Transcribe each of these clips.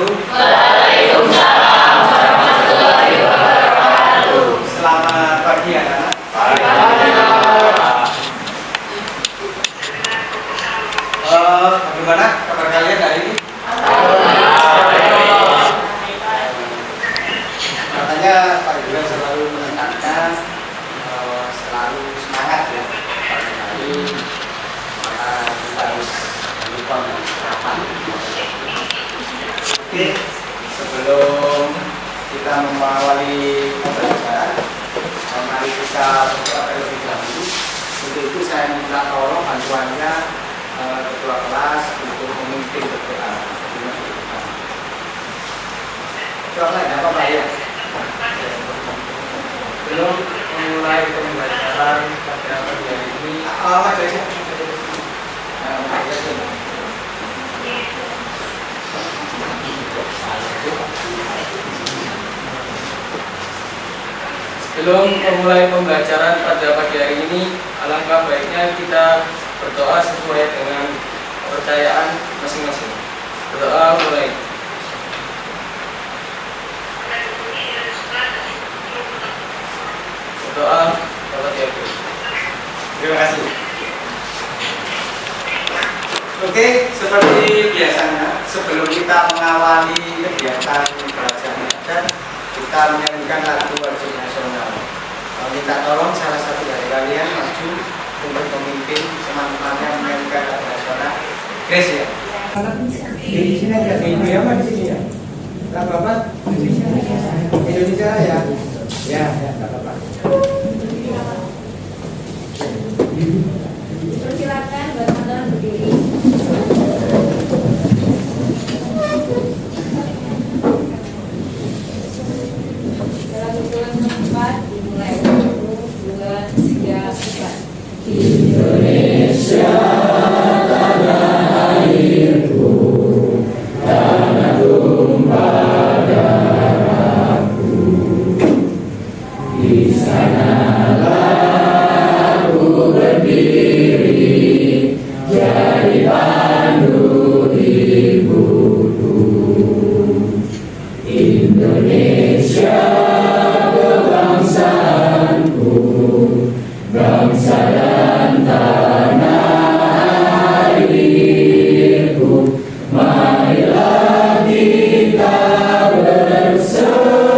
Waalaikumsalam warahmatullahi wabarakatuh. Selamat pagi anak-anak. Bagaimana kabar kalian hari ini? Katanya Pak Ibu selalu menekankan selalu semangat ya. Pagi-pagi maka kita harus lupa sarapan. Oke, sebelum kita mengawali pembelajaran, mari kita berdoa terlebih dahulu. Untuk itu saya minta tolong bantuannya ketua kelas untuk memimpin berdoa. Ketua kelas apa Pak ya? Belum memulai pembelajaran pada pagi hari ini. Apa aja? Sebelum memulai pembelajaran pada pagi hari ini, alangkah baiknya kita berdoa sesuai dengan kepercayaan masing-masing. Berdoa mulai. Berdoa Bapak Diaku. Terima kasih. Oke, seperti biasanya sebelum kita mengawali kegiatan belajar kita menyanyikan lagu wajib nasional. Minta tolong salah satu dari kalian maju untuk memimpin teman-temannya menyanyikan lagu nasional. Grace ya. Di sini ada ibu ya, Pak, di sini ya. Enggak apa-apa. Indonesia ya. Ya, enggak apa-apa. Silakan teman-teman berdiri. Dalam hitungan keempat dimulai. 1, 2, 3, 4. Indonesia tanah airku, tanah tumpah darahku. Di sanalah aku berdiri, jadi pandu hidupku. Indonesia kebangsaanku, bangsa dan tanah airku. Marilah kita berseru,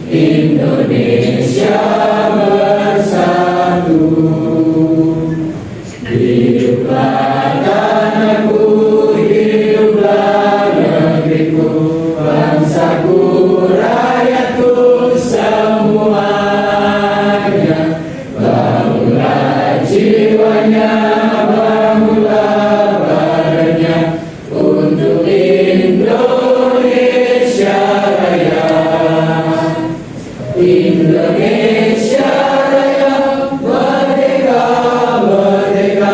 Indonesia bersatu. Hiduplah tanahku, hiduplah negeriku, bangsaku, rakyatku semuanya. Bangunlah jiwanya, bangunlah badannya untuk Indonesia Raya. Indonesia Raya, merdeka, merdeka,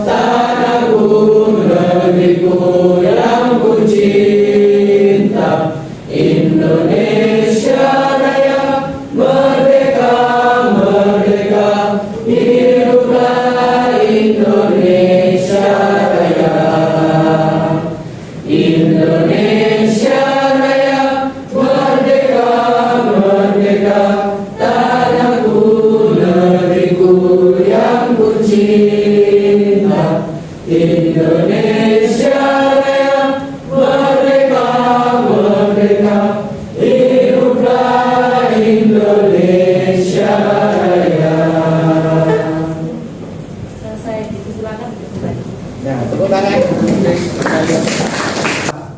tanahku, negeriku yang ku cinta. Indonesia Raya, merdeka, merdeka, hiduplah Indonesia Raya. Indonesia Raya, merdeka, merdeka, tanahku, negeriku yang ku cinta. Indonesia Raya, merdeka, merdeka, hiduplah Indonesia Raya. Selesai, silakan kembali. Ya, tepuk tangan.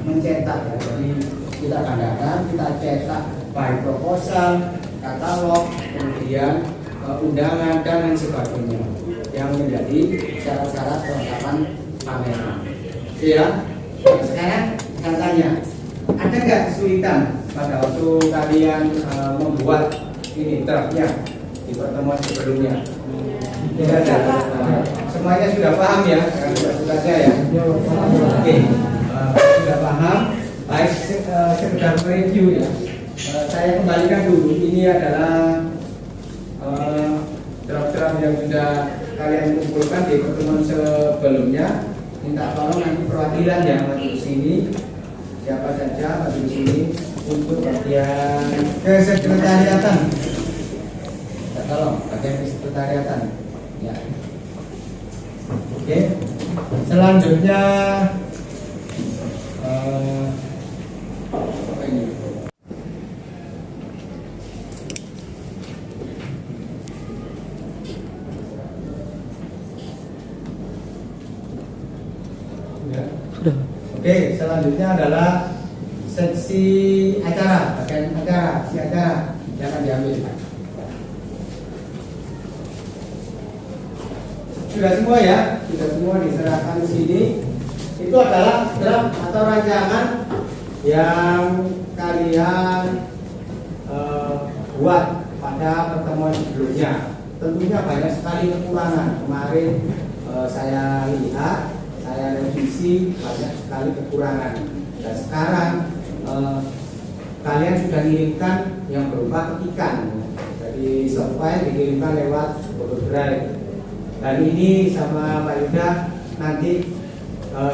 Mencetak ya, jadi kita kadang-kadang kita cetak baik proposal, katalog, kemudian undangan dan lain sebagainya yang menjadi syarat-syarat kelengkapan pameran. Ya, sekarang saya tanya, ada nggak kesulitan pada waktu kalian membuat ini draftnya di pertemuan sebelumnya? Tidak ada. Semuanya sudah paham ya, tugasnya ya. Oke, sudah paham. Baik, sekedar review ya. Saya kembalikan dulu. Ini adalah draft-draft yang sudah kalian kumpulkan di pertemuan sebelumnya. Minta tolong nanti perwakilan yang maju ke sini siapa saja di sini untuk bagian kesekretariatan. Tolong bagian kesekretariatan. Ya. Oke. Selanjutnya apa ini? Ya. Sudah. Oke, selanjutnya adalah seksi acara, bagian acara, si acara yang akan diambil. Sudah semua ya, sudah semua diserahkan di sini. Itu adalah draft atau rancangan yang kalian buat pada pertemuan sebelumnya. Tentunya banyak sekali kekurangan. Kemarin saya lihat, saya revisi, banyak sekali kekurangan. Dan sekarang kalian sudah mengirimkan yang berupa ketikan. Jadi software dikirimkan lewat Google Drive. Dan ini sama Pak Yuda nanti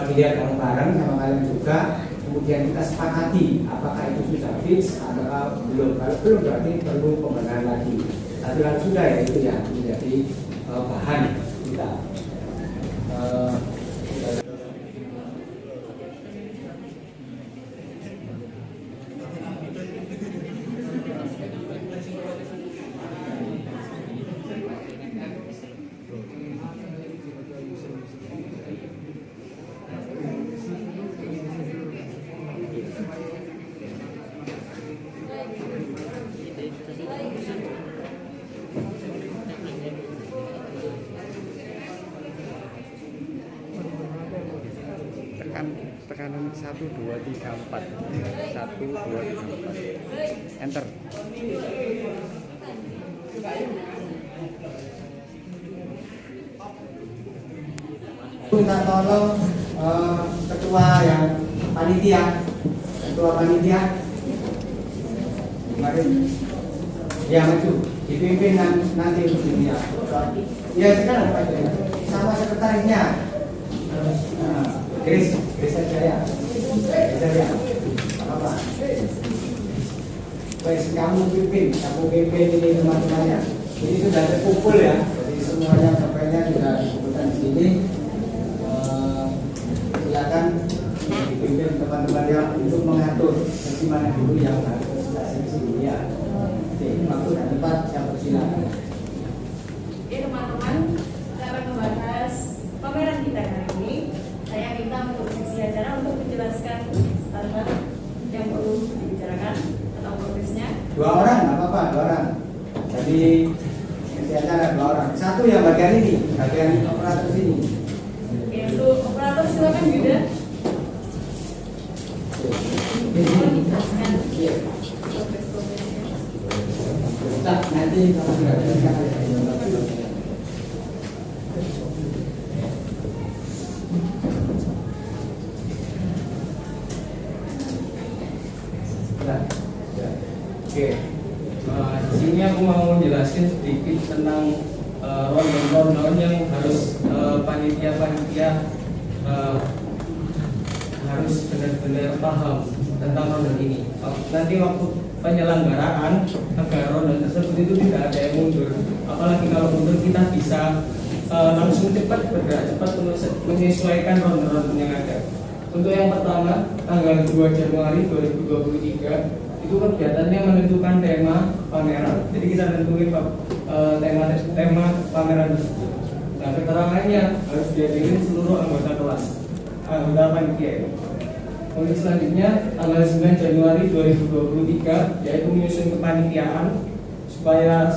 dilihat bareng-bareng sama kalian juga. Kemudian kita sepakati apakah itu sudah fix atau belum. Kalau belum berarti perlu pembenahan lagi. Tapi kalau sudah ya itu ya menjadi bahan kita. Tekanan 1 2 3 4 1 2 3 4 enter. Minta tolong ketua yang panitia, mari ya maju dipimpin nanti begini ya. Ya sekarang Pak Jaya sama sekretarisnya. Chris aja ya. Apa? Baik, kamu pimpin ini teman-temannya. Ini sudah terkumpul ya. Jadi semuanya sampainya sudah dikumpulkan di sini. Silakan dipimpin teman-temannya untuk mengatur sesi mana dulu yang harus sesi ini ya. Oke, waktu dan tempat yang persilakan. Oke teman-teman, kita akan membahas pameran kita hari ini. Saya minta untuk seksi acara untuk menjelaskan standar yang perlu dibicarakan atau progresnya. 2 orang, nggak apa-apa, 2 orang. Jadi seksi acara 2 orang. Satu yang bagian ini, bagian operator sini. Oke, untuk operator silakan Yuda. Tolong dijelaskan progres-progresnya. Nah, nanti kalau sudah bisa Oke, di sini aku mau jelasin sedikit tentang rundown yang harus panitia harus benar-benar paham tentang rundown ini. Nanti waktu penyelenggaraan agar rundown tersebut itu tidak ada yang mundur. Apalagi kalau mundur kita bisa langsung bergerak cepat untuk menyesuaikan rundown yang ada. Untuk yang pertama, tanggal 2 Januari 2023 itu kegiatannya menentukan tema pameran. Jadi kita tentuin tema pameran tersebut. Nah, keterangannya harus dihadiri seluruh anggota kelas, anggota panitia. Kemudian selanjutnya tanggal 9 Januari 2023 yaitu menyusun kepanitiaan supaya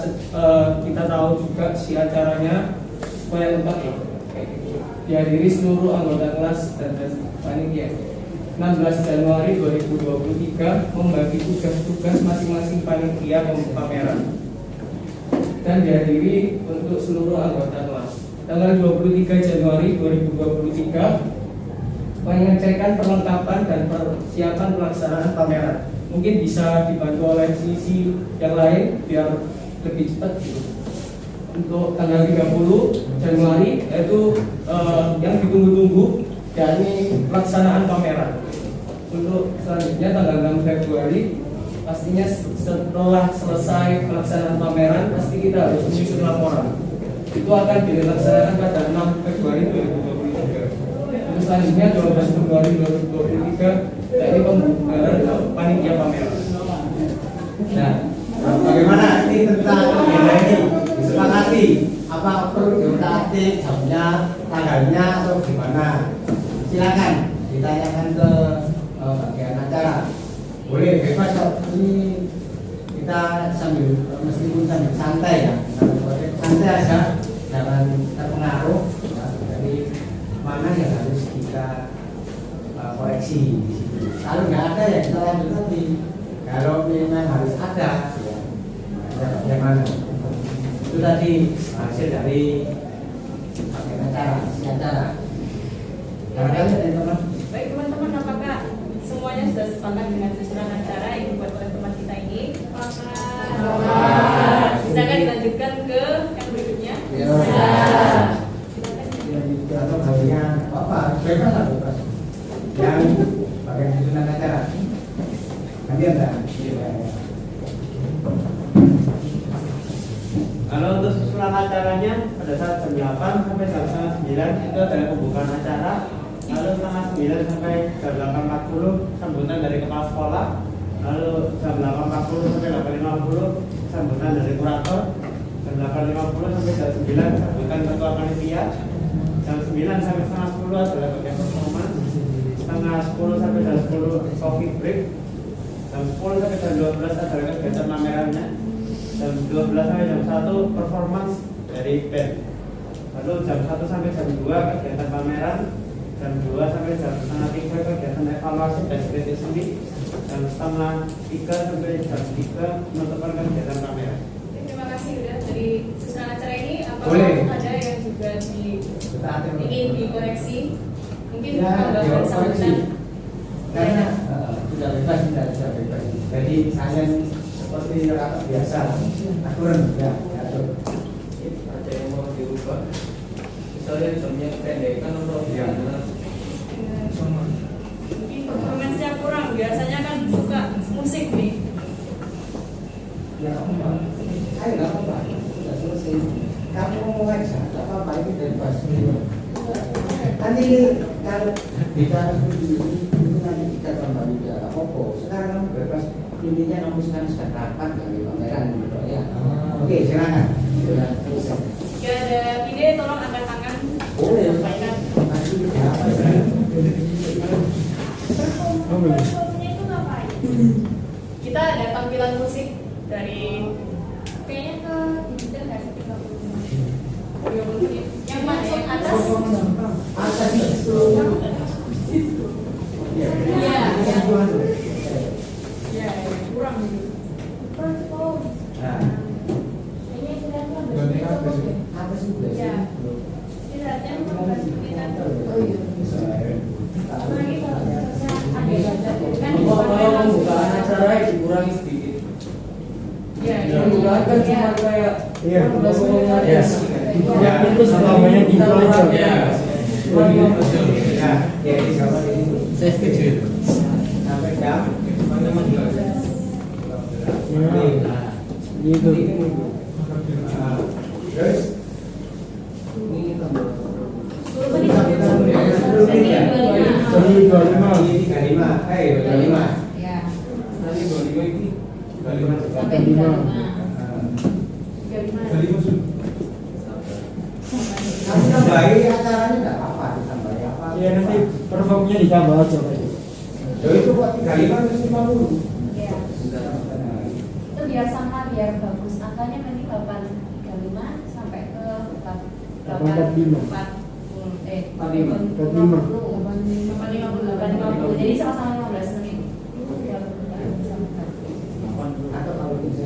kita tahu juga si acaranya supaya lengkap ya. Dihadiri seluruh anggota kelas dan panitia. 16 Januari 2023 membagi tugas-tugas masing-masing panitia pameran dan dihadiri untuk seluruh anggota kelas. Tanggal 23 Januari 2023 pengecekan perlengkapan dan persiapan pelaksanaan pameran. Mungkin bisa dibantu oleh sisi yang lain biar lebih cepat gitu. Untuk tanggal 30 Januari yaitu yang ditunggu-tunggu yakni pelaksanaan pameran. untuk selanjutnya tanggal 6 Februari pastinya setelah selesai pelaksanaan pameran pasti kita harus menyusun laporan. Itu akan dilaksanakan pada 6 Februari 2023. Terus selanjutnya 12 Februari 2023 ini pembubaran panitia pameran. Nah, bagaimana ini tentang agenda ini disepakati? Apa perlu diutak-atik jamnya, tanggalnya atau gimana? Silakan ditanyakan ke bagian acara. Boleh bebas kok. Ini kita sambil meskipun sambil santai ya, santai aja, jangan terpengaruh ya, dari mana yang harus kita koreksi di situ. Kalau nggak ada ya kita lanjut lagi. Kalau memang harus ada, ya bagaimana? Itu tadi hasil dari bagian acara, isi acara. Barangkali ada yang teman. Baik teman-teman, apakah semuanya sudah sepakat dengan susunan acara yang dibuat oleh teman kita ini? Silakan dilanjutkan ke yang berikutnya. Ya. Atau bagian apa? Bebas lah bebas. Yang bagian susunan acara. Nanti ada. Kalau untuk susunan acaranya pada saat jam 8 sampai jam setengah 9 itu adalah pembukaan acara. Lalu setengah 9 sampai jam 8.40 sambutan dari kepala sekolah. Lalu jam 8.40 sampai 8.50 sambutan dari kurator. Jam 8.50 sampai jam 9 sambutan ketua panitia. Jam 9 sampai setengah 10 adalah bagian performance. Setengah 10 sampai jam 10 coffee break. Jam 10 sampai jam 12 adalah kegiatan pamerannya. Jam 12 sampai jam 1 performance dari band. Lalu jam 1 sampai jam 2 kegiatan pameran. Jam 2 sampai jam setengah 3 kegiatan evaluasi dan kritisasi. Jam setengah 3 sampai jam 3 penutupan kegiatan pameran. Terima kasih udah dari susunan acara ini. Apakah Boleh. ada yang juga ingin dikoreksi? Mungkin Ya, tambahan sambutan. karena sudah bebas, sudah bebas. Jadi saya seperti rapat biasa, aturan ya, atur. Ada yang mau diubah? Misalnya jamnya pendekkan atau Ya. Mungkin performance-nya kurang. Biasanya kan suka musik nih. Ya apa? Ayo nggak apa-apa, sudah selesai. Kamu ngomong aja, nggak apa-apa, ini bebas. Nanti kalau bicara seperti ini nanti kita kembali bicara apa? Sekarang kamu bebas, intinya kamu sekarang sudah rapat dari pameran gitu ya. Oke, silakan. Sudah selesai. Jika ada ide, tolong angkat tangan. Boleh. Sampaikan. Masih apa ya? Performnya itu ngapain? Kita ada tampilan musik dari kayaknya ke digital nggak sih 30 menit. Yang mana yang atas? Atas itu. Iya, iya. Ya, kurang gitu. Nah, Ini sudah atas itu. Ya. Setidaknya kita Oh iya. apalagi kalau misalnya kan di Kalau pameran pembukaan acara dikurangi sedikit. ya, Pembukaan kan cuma kayak Iya. ngomong-ngomong Yes. Ya, Terus namanya gitu aja. Ya. Ya, ya di kamar ini. Saya setuju. Sampai jam. Gitu. Terus Ini tambah. 10 menit. ya. 25. Ini 35. 25. Ya. Nanti 25 ini 25. Sampai 35. Kamu tambahi acaranya enggak apa-apa, ditambahi apa? Ya nanti performnya ditambah aja Pak. Loh, itu kok 35 terus 50. Ya. Itu biar sama, biar bagus. Angkanya nanti 835 sampai ke 845. 850. Jadi sama-sama 15 menit. Atau kalau bisa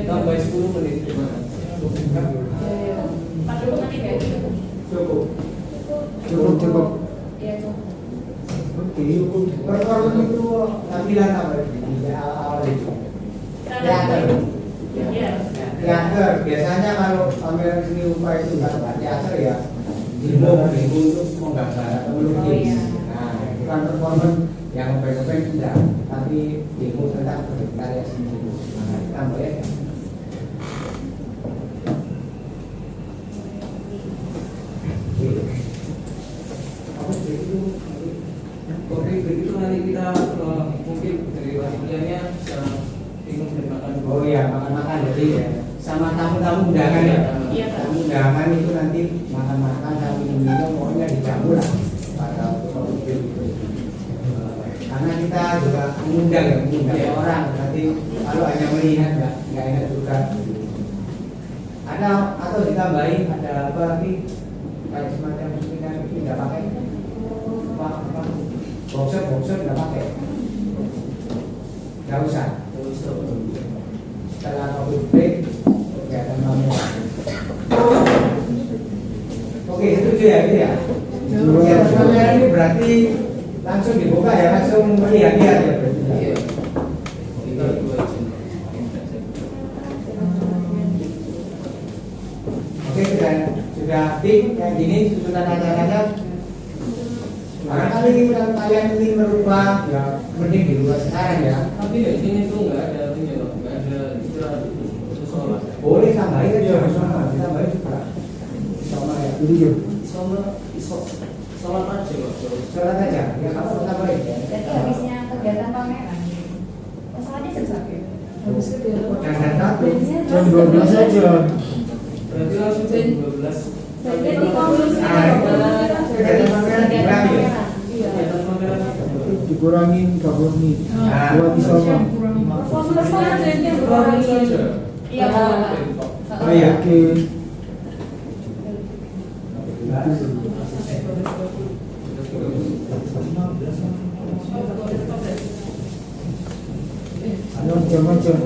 Tambah 10 menit gimana? 40 menit ya. cukup. Cukup. Ya cukup. Oke. Performa itu tampilan apa ini? Awal itu. Teater. Iya. Teater. Biasanya kalau pameran seni rupa itu kan teater ya. Demo untuk menggambar atau melukis. Nah, itu kan performa yang ngeband tidak, tapi demo tentang karya seni itu. Nah, kita boleh ya. Oke, begitu nanti kita mungkin dari wasitnya bisa bingung dan makan. Oh iya, makan-makan jadi ya. Sama tamu-tamu undangan ya. Iya, Pak. Tamu undangan itu nanti makan-makan sambil minum, pokoknya dijamu lah pada mobil itu. Karena kita juga mengundang orang. Nanti kalau hanya melihat nggak enak juga. Ada atau ditambahin ada apa lagi kayak semacam kita tidak pakai apa boxer nggak pakai, nggak usah. Setelah covid break kegiatan kamu. Oke, itu dia ya. Kegiatan pameran ini berarti langsung dibuka ya, langsung melihat-lihat ya berarti. Iya. Kita dua izin. Oke, sudah tik kayak gini susunan acaranya. Barangkali kalau kalian ingin merubah ya mending di luar sekarang ya. Tapi di sini tuh nggak ada ini loh, nggak ada istilah sholat. Boleh tambahin aja sama, ditambahin juga sama ya. Iya. Sholat aja loh. Sholat aja, ya kamu tambahin ya. Jadi habisnya kegiatan pameran. Masalahnya jam berapa? Habis kegiatan. Jangan takut. Jam 12 saja. Berarti langsung jam 12. Jadi fokus Kegiatan pameran dikurangi ya. Kegiatan pameran itu. Dikurangin 30 menit. Nah, Buat di sana. fokus saja. Kurangin saja. Iya, Pak. Oh iya. Oke. Ayo jam-jam.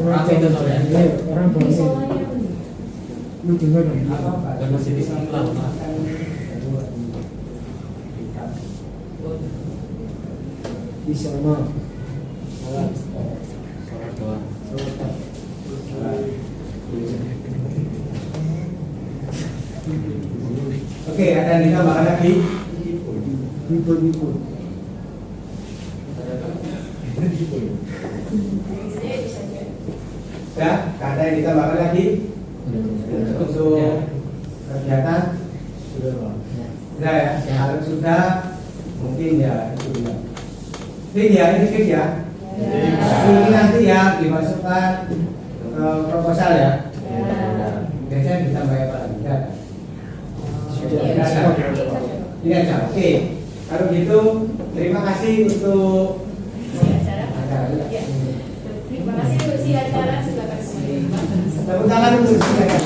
Rame itu soalnya. Iya, orang banyak. Lu dengar dong. Dan masih bisa pulang. Di sana. Sholat doang. Oke, ada yang ditambahkan lagi? Ribut-ribut. Ya, ada yang ditambahkan lagi? Untuk kegiatan? Sudah ya? Kalau sudah, mungkin ya itu ya. Ini fit ya? Tapi ini nanti ya dimasukkan ke proposal ya? Biasanya ditambah apa lagi? Tidak. Ini aja, oke. Kalau gitu, terima kasih untuk acara. Ya. Terima kasih untuk si acara, silakan semua. Tepuk tangan untuk silakan.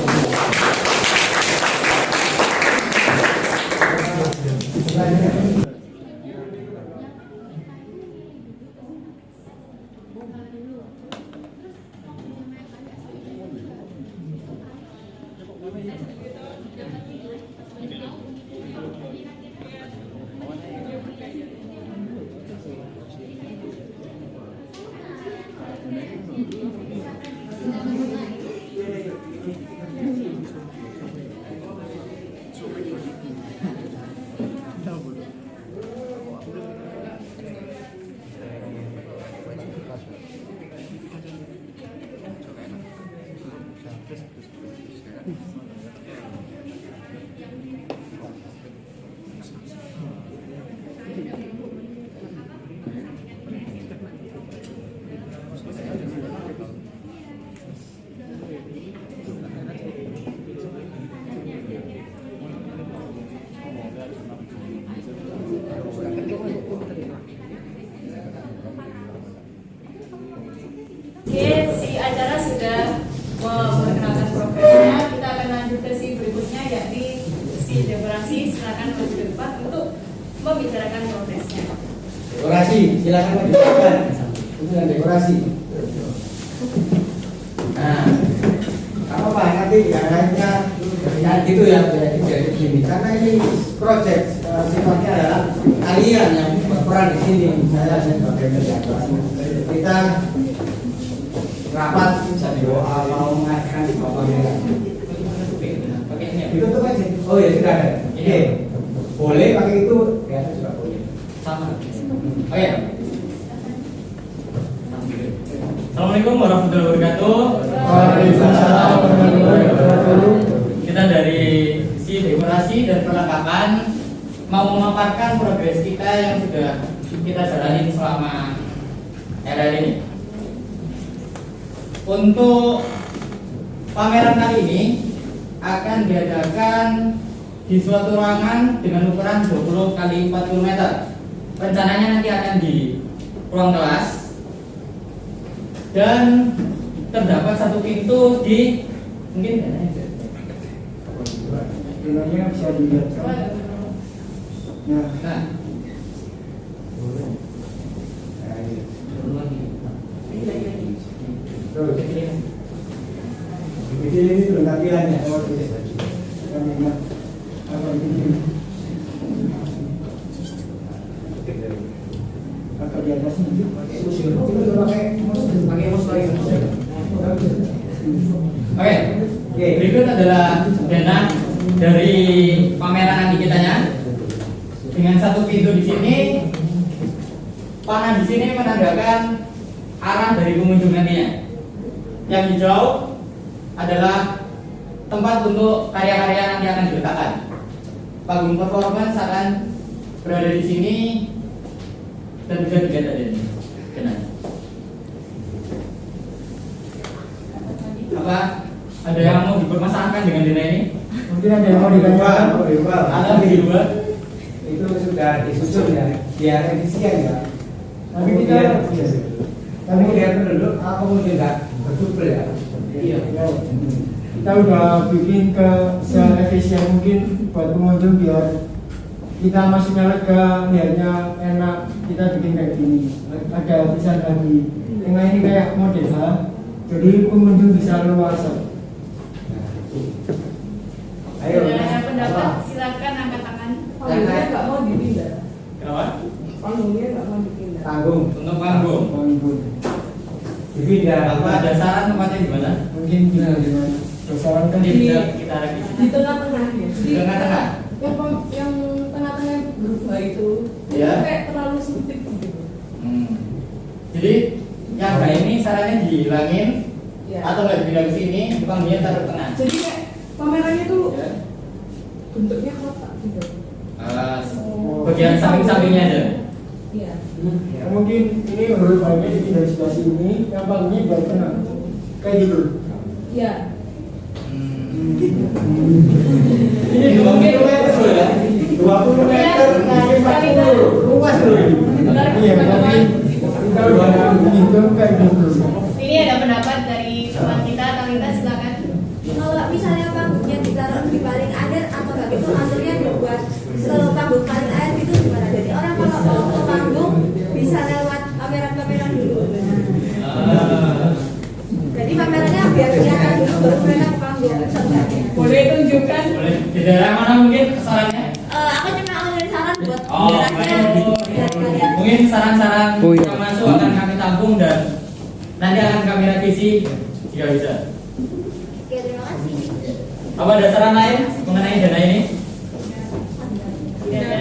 Oke, si acara sudah memperkenalkan programnya. Kita akan lanjut ke si berikutnya, yakni si dekorasi. Silakan maju ke depan untuk membicarakan progresnya. Dekorasi, silakan lanjutkan. Itu yang dekorasi. Nah, apa nanti yang lainnya gitu ya, jadi begini, karena ini project sifatnya adalah kalian yang berperan di sini. Saya sebagai mediator. Kita rapat jadi doa mau mengatakan apa mereka. Itu tuh aja. Oh ya sudah ada. Oke. Boleh pakai itu, ya juga boleh. Sama. Oh ya. Assalamualaikum warahmatullahi wabarakatuh. Waalaikumsalam warahmatullahi wabarakatuh. Kita dari si dekorasi dan perlengkapan mau memaparkan progres kita yang sudah kita jalani selama era ini. Untuk pameran kali ini akan diadakan di suatu ruangan dengan ukuran 20 kali 40 meter. Rencananya nanti akan di ruang kelas dan terdapat satu pintu di mungkin Dengannya bisa dilihat. Nah, nah Terus, ini belum tampilannya. Oh, kami ingat apa ini? Kakak di atas ini. Itu pakai mus lagi. Oke, berikut adalah dana dari pameran nanti kitanya dengan satu pintu di sini. Panah di sini menandakan arah dari pengunjung nantinya. Yang hijau adalah tempat untuk karya-karya nanti akan diletakkan. Panggung performance akan berada di sini dan bisa dilihat dari ini. Apa? Ada yang mau dipermasalahkan dengan dana ini? mungkin ada yang mau ditanyakan. Ada di luar? Itu sudah disusun ya, biar efisien ya. Tapi kita Kemudian penduduk kemudian tidak berdubel ya. Iya. kita udah bikin ke se-efisien mungkin buat pengunjung biar kita masuknya lega, biarnya enak. Kita bikin kayak gini, ada tulisan lagi. Yang ini kayak model H, jadi pengunjung bisa luasa. Ayo. Ada pendapat silakan angkat tangan. Panggungnya nggak mau dipindah. Kenapa? Panggungnya nggak mau dipindah. Tanggung. Untuk panggung. Dipindah. Apa ada saran tempatnya di mana? Mungkin dengan besaran kan Nanti bisa kita revisi. Di tengah-tengahnya. Di tengah-tengah. Yang tengah-tengah berubah itu, Ya. itu kayak terlalu sempit gitu. Jadi yang kayak ini sarannya dihilangin Ya. atau nggak dipindah ke sini, panggungnya taruh tengah. Jadi kayak pamerannya tuh Ya. bentuknya kotak gitu. Bagian samping-sampingnya aja. Iya. mungkin ini huruf banyak jadi dari sebelah sini, yang panggungnya biar tenang, kayak gitu. Iya. Ini 20 meter loh ya. 20 meter kali 40 luas loh ini. Iya, tapi kita udah menghitung kayak gitu. Ini ada pendapat dari teman kita, Talita silakan. Kalau misalnya panggungnya ditaruh di paling akhir atau nggak gitu aturnya dibuat panggung paling akhir gitu gimana? Jadi orang kalau mau ke panggung bisa lewat pameran-pameran dulu. Jadi pamerannya biar kelihatan dulu baru mereka ke panggung. Sebenarnya. Boleh tunjukkan. Boleh. Di daerah mana mungkin sarannya? Aku cuma ngasih saran buat Oh, biar kalian. mungkin saran-saran yang masuk akan kami tampung dan nanti akan kami revisi jika bisa. Oke, terima kasih. Apa ada saran lain mengenai dana ini? Tidak ada.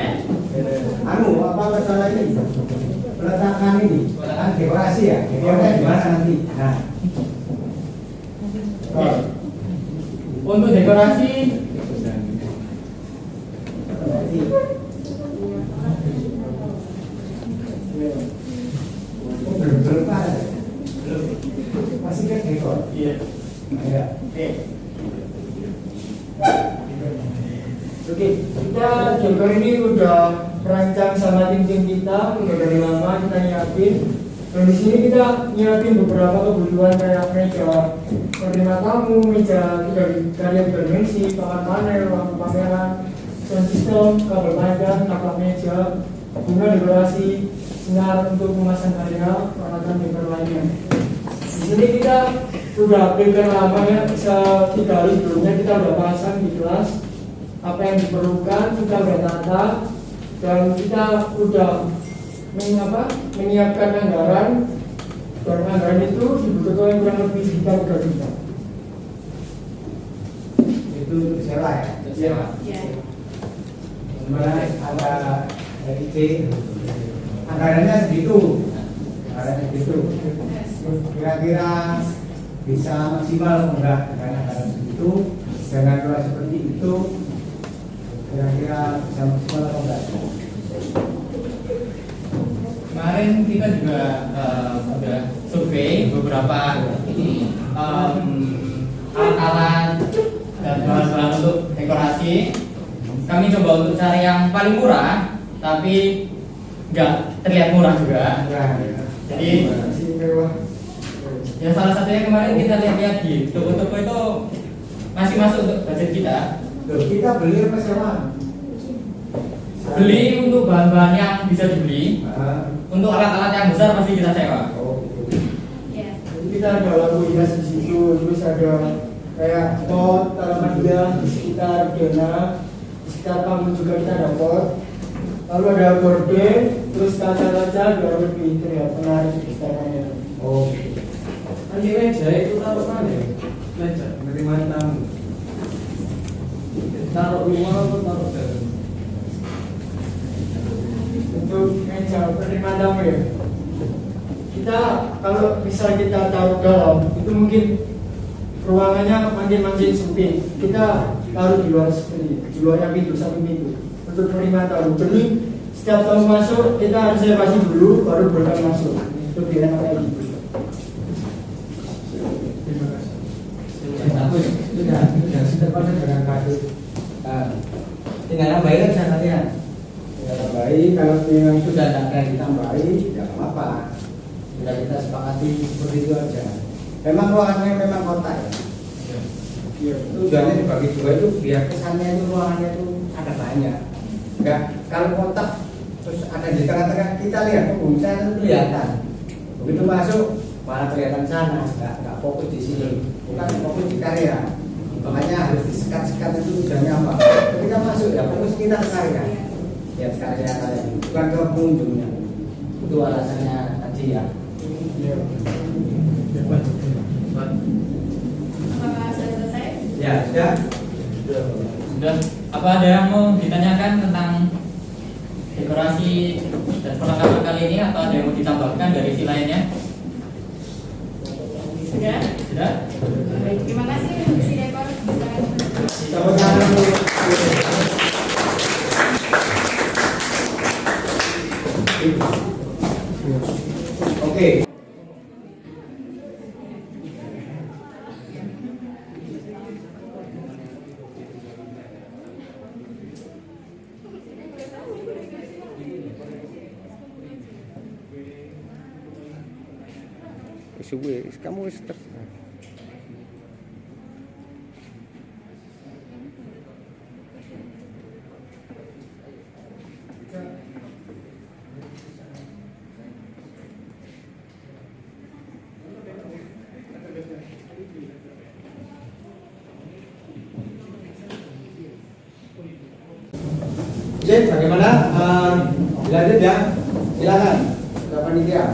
Anu, apa masalah ini? Peletakan ini, peletakan dekorasi ya. Dekorasi di mana nanti? Nah, Untuk dekorasi berarti belum ada. Masih kan dekor. iya. Ya. Oke. Oke, kita Joker ini udah merancang sama tim-tim kita, udah dari lama kita nyiapin. Dan di sini kita nyiapin beberapa kebutuhan kayak meja penerima tamu, meja karya dimensi, papan panel, lampu pameran, sound system, kabel panjang, taplak meja, bunga dekorasi, senar untuk memasang karya, peralatan dekor lainnya. Di sini kita udah prepare lama ya, 3 hari sebelumnya kita udah pasang di kelas. apa yang diperlukan sudah bertata dan kita sudah menyiapkan anggaran, dan anggaran itu dibutuhkan kurang lebih sekitar 2 juta. Itu sewa ya? Ya. Ya. Kemudian ada dari C, anggarannya segitu, kira-kira bisa maksimal enggak dengan anggaran segitu, dengan kelas seperti itu, kira-kira bisa maksimal atau enggak? Kemarin kita juga udah survei beberapa alat-alat dan bahan-bahan untuk dekorasi. Kami coba untuk cari yang paling murah, tapi nggak terlihat murah juga. Jadi ya salah satunya kemarin kita lihat di toko-toko itu masih masuk untuk budget kita. Loh, kita beli apa sewa? Beli untuk bahan-bahan yang bisa dibeli. Untuk alat-alat yang besar pasti kita sewa. Oh, gitu. Ya. Jadi kita ada lampu hias di situ, terus ada kayak pot, tanaman hias di sekitar dana, di sekitar panggung juga kita ada pot. Lalu ada gorden, terus kaca-kaca biar lebih terlihat menarik di sekitarnya. Oh, Nanti meja itu taruh mana ya? Meja menerima tamu. Taruh luar atau taruh dalam? Untuk meja penerimaan tamu ya, kita kalau bisa kita taruh dalam itu mungkin ruangannya makin sempit, kita taruh di luar seperti di luarnya pintu, samping pintu untuk penerimaan tamu. Jadi setiap tamu masuk kita reservasi dulu baru boleh masuk, itu biar enak kayak gitu. sudah sedepan dengan kasus. Tinggal nambahin aja nanti ya. Tambahi, kalau memang sudah tidak ada ditambahi, ya nggak apa-apa. Sudah kita sepakati seperti itu aja. Memang ruangannya memang kotak ya. Tujuannya dibagi dua itu biar kesannya itu ruangannya itu ada banyak. Enggak, kalau kotak terus ada di tengah-tengah kita lihat penghuni sana itu kelihatan. Begitu masuk malah kelihatan sana, nggak fokus di sini, bukan fokus di karya. Makanya harus disekat-sekat itu tujuannya apa? Ketika masuk ya fokus kita ke karya. Lihat karya-karya bukan ke pengunjungnya. Itu alasannya tadi ya. Apakah sudah selesai? Ya sudah. Sudah. Apa ada yang mau ditanyakan tentang dekorasi dan perlengkapan kali ini, atau ada yang mau ditambahkan dari si lainnya? Sudah? Sudah? Baik, terima kasih si dekor. Tepuk tangan dulu. Oke. Kamu wis Jadi bagaimana? Dilanjut ya, silakan. Kepada panitia.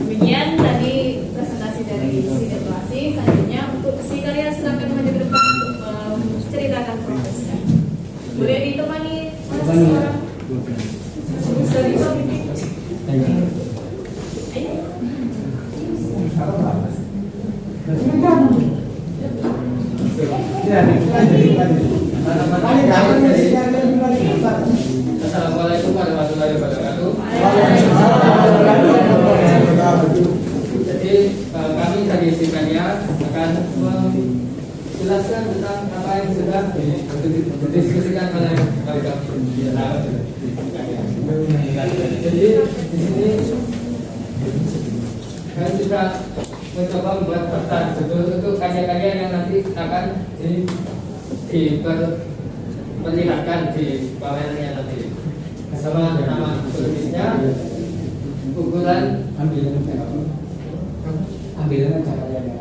Demikian tadi presentasi dari si dekorasi. Selanjutnya untuk si kalian silakan maju ke depan untuk menceritakan prosesnya. Boleh ditemani oleh seseorang? Bisa ditemani. Ayo. Assalamualaikum warahmatullahi wabarakatuh. Jadi kami dari Sikania akan menjelaskan tentang apa yang sudah didiskusikan oleh kami. Jadi di sini kami sudah mencoba membuat daftar untuk karya-karya yang nanti akan diperlihatkan di pamerannya nanti. Sama nama tulisnya ukuran ambilan caranya.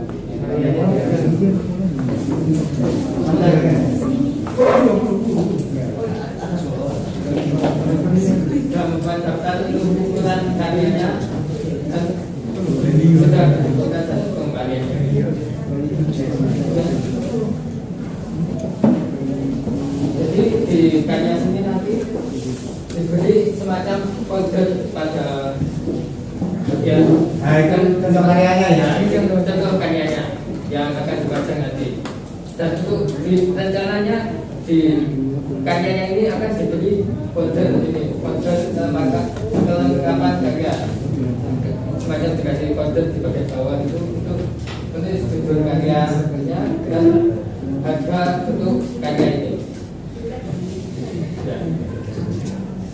Sudah membuat daftar untuk ukuran karyanya dan sudah tentukan satu kembaliannya. Jadi di karya sini nanti diberi semacam folder pada bagian Nah, itu contoh karyanya ya. ini yang contoh karyanya yang akan dibaca nanti. Dan untuk di rencananya di karyanya ini akan diberi folder ini, folder kelengkapan karya. Semacam dikasih folder di bagian bawah itu untuk struktur karyanya dan harga untuk karya ini.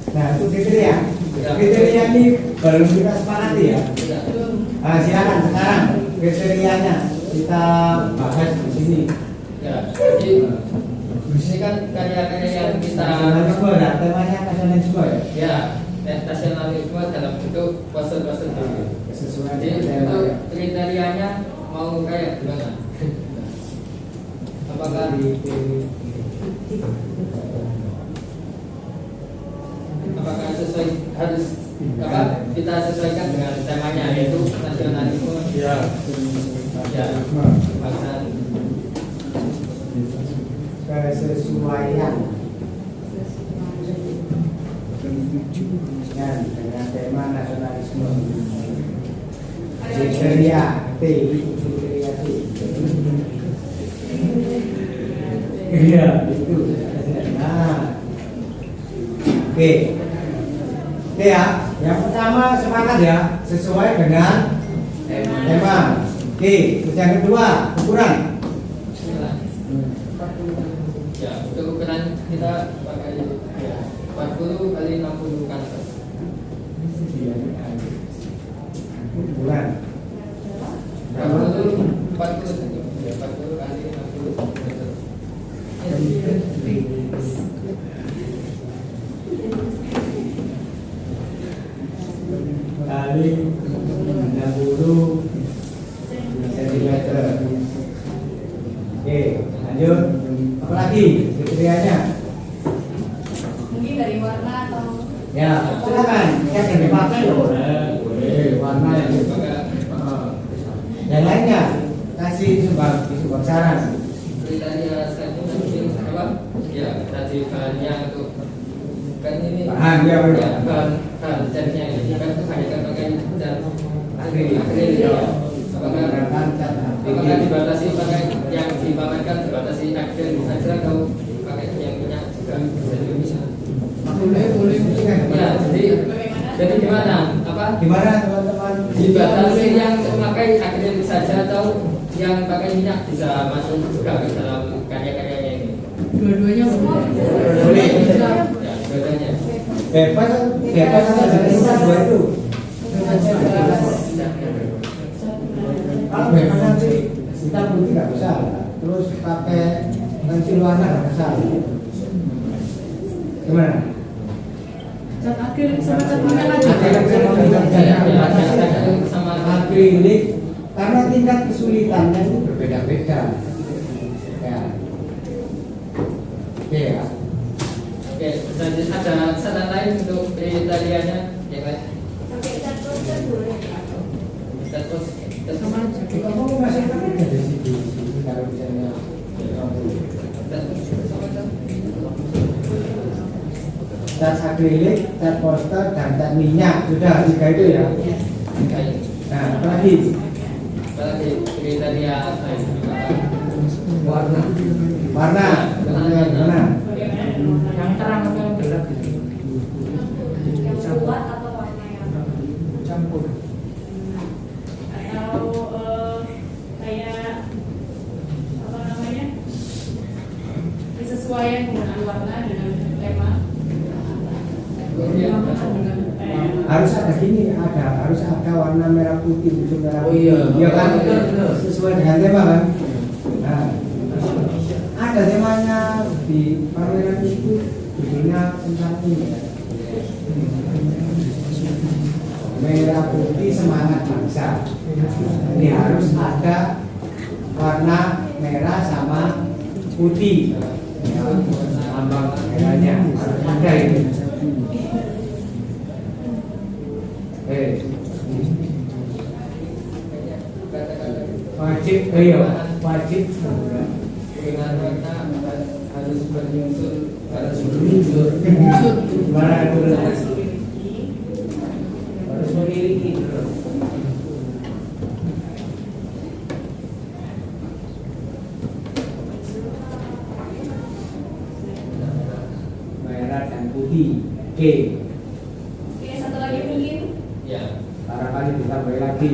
Nah, itu kriteria. Kriteria ini belum kita sepakati ya. Nah, silakan sekarang kriterianya kita bahas di sini. Ya, jadi ini kan karya-karya yang kita Nasionalisme, nah, temanya nasionalisme ya. ya nasionalisme dalam bentuk poster-poster dulu. Sesuai Jadi dengan tema untuk ya. kriterianya mau kayak gimana? Apakah sesuai harus apa kita sesuaikan dengan temanya yaitu nasionalisme ya kebangsaan kesesuaian dengan tema nasionalisme. Kriteria T, kriteria T. Iya, itu. Nah, oke. Oke ya, yang pertama sepakat ya, sesuai dengan tema. Oke, terus yang kedua ukuran. ya untuk ukuran kita pakai 40 kali 60 kanvas. Ukuran. 40 kali 60 meter. Kali 60 cm. Oke, lanjut. Apa lagi kriterianya? Mungkin dari warna atau Ya, silakan. Yang dipakai boleh warna yang yang lainnya kasih sumbang saran. Kriteria selanjutnya mungkin apa? Ya, tadi bahannya untuk kan ini Bahan, ya, benar. bahan catnya ini kan kebanyakan pakai cat Akrilik. akrilik ya. Apakah Menggunakan cat apakah akrilik. dibatasi pakai yang dipamerkan dibatasi akrilik saja atau pakai yang minyak juga jadi bisa? Boleh kan? Ya, jadi gimana? Apa? Gimana teman-teman? Dibatasi yang memakai akrilik saja atau yang pakai minyak bisa masuk juga ke dalam karya-karyanya ini? Dua-duanya Boleh. Ya, bedanya. Bebas atau diterima dua itu. Kalau bebas nanti kita putih nggak bisa. Terus pakai pensil warna nggak bisa. Gimana? cat akrilik sama cat minyak Sama Akrilik karena tingkat kesulitannya itu berbeda-beda. Ya. Oke ya. Oke, dan ada saran lain untuk kriterianya yang lain? Oke, cat poster boleh. Terus sama aja. Kamu masih pakai nggak di sini kalau misalnya cat akrilik, cat poster, dan cat minyak sudah tiga itu ya. Nah, apa lagi? apalagi kriteria lain? Warna. Warna. Warna. Yang terang atau yang gelap? Yang kuat atau warna yang Campur. atau kayak apa namanya kesesuaian penggunaan warna dengan tema Harus ada gini, harus ada warna merah putih itu merah Oh putih. iya. Iya kan? Benar. Sesuai dengan tema kan? Nah, ada temanya di pameran itu judulnya tentang ini. Merah putih semangat bangsa. Ini harus ada warna merah sama putih. Ya. lambang negaranya harus ada ini. Wajib, wajib. Dengan kita harus bernyusul, harus Gimana itu? harus memiliki. Merah dan putih. Oke, Oke, satu lagi mungkin. Ya, barangkali ditambahin lagi.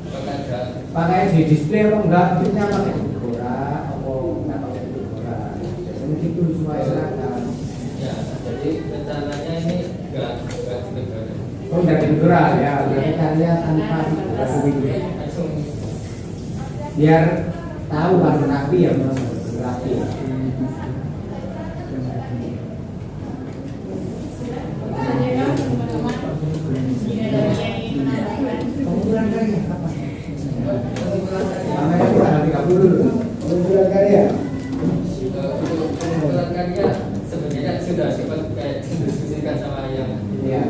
apakah ada Pakai di display apa enggak? Kita pakai figura, apa enggak pakai figura? Biasanya gitu semua seragam. ya? Jadi rencananya ini enggak dibegal. Oh, enggak di figura ya, berarti karya tanpa figura. Langsung Biar tahu warna rapi ya, mas rapi. Selanjutnya teman-teman, ini adalah yang ingin menambahkan. Pengumpulan karya apa? Namanya itu tanggal 30. Pengumpulan karya. untuk pengumpulan karya sebenarnya sudah sempat kayak diskusikan sama yang Ya,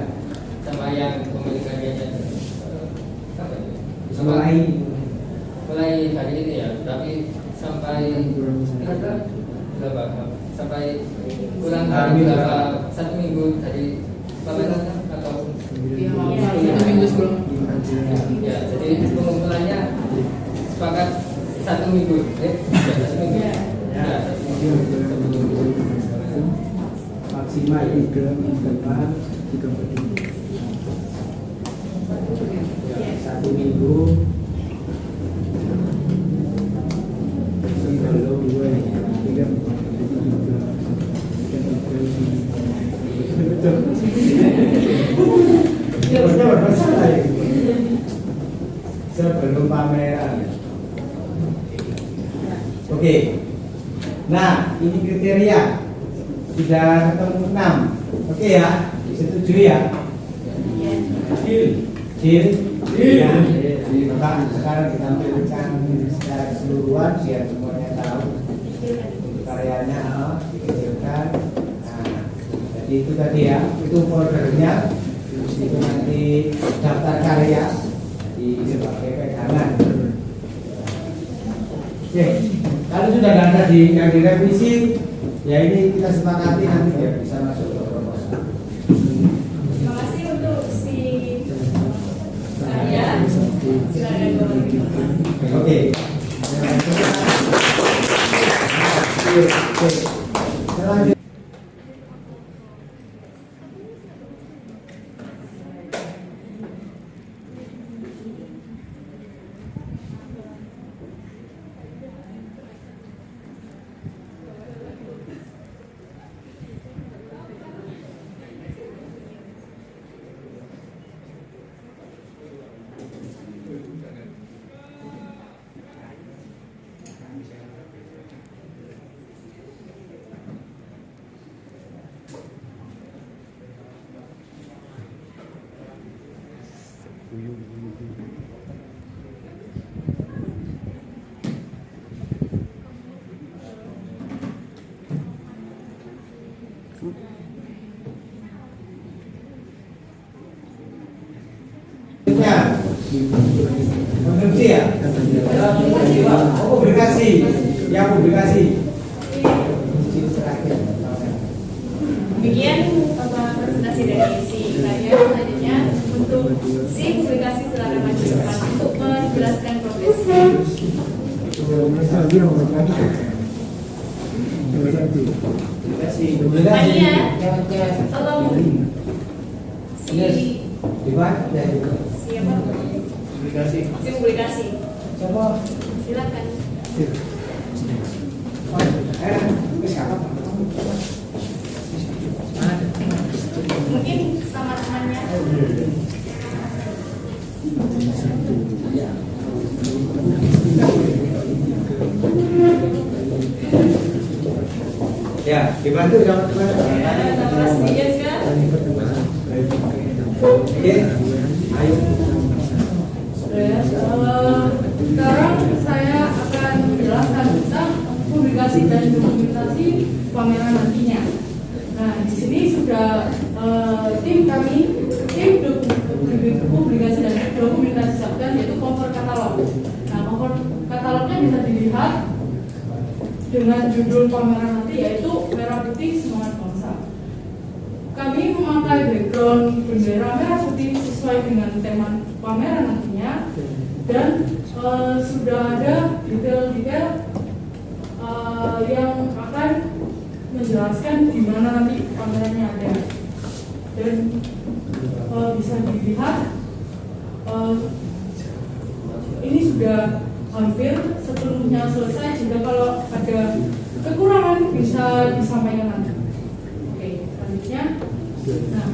pemilik karyanya. Apa itu? mulai Mulai hari ini ya, tapi sampai berapa? Sampai kurang dari berapa? 1 minggu dari pameran atau Satu minggu sebelum. ya, jadi pengumpulannya sepakat 1 minggu, 1 minggu. Ya. Ya, 1 minggu. maksimal 3 1 minggu. Sebelum pameran. Oke. Nah, ini kriteria. Sudah ketemu 6. Oke ya, disetujui ya. Deal. Ya. Maka sekarang ditampilkan secara keseluruhan biar semuanya tahu karyanya dikecilkan. Nah, jadi itu tadi ya, itu foldernya. Itu nanti daftar karya di sebagai pegangan. Oke, kalau sudah ada yang direvisi, ya ini kita sepakati nanti biar bisa masuk ke proposal. Terima kasih untuk si karya. Silakan Bapak. Oke. Selanjutnya. Konsumsi ya? Oh, publikasi. Ya, publikasi. Demikian presentasi dari si karya. Selanjutnya untuk si publikasi silakan maju ke depan untuk menjelaskan progres. Tania, tolong siapa? Publikasi. Si publikasi. Coba. Silakan. Mungkin sama temannya. Ya, dibantu sama teman. Nama sedikit kan? Oke, ayo. Sekarang saya akan menjelaskan tentang publikasi publikasi dan dokumentasi pameran nantinya. Nah, di sini sudah tim publikasi dan dokumentasi siapkan, yaitu cover katalog. Nah, cover katalognya bisa dilihat dengan judul pameran nanti, yaitu Merah Putih Semangat Bangsa. Kami memakai background bendera merah putih sesuai dengan tema pameran nantinya, dan sudah ada detail-detail yang akan menjelaskan di mana nanti pamerannya ada, dan bisa dilihat ini sudah hampir sepenuhnya selesai. Jika kalau ada kekurangan bisa disampaikan nanti. Oke, selanjutnya, nah,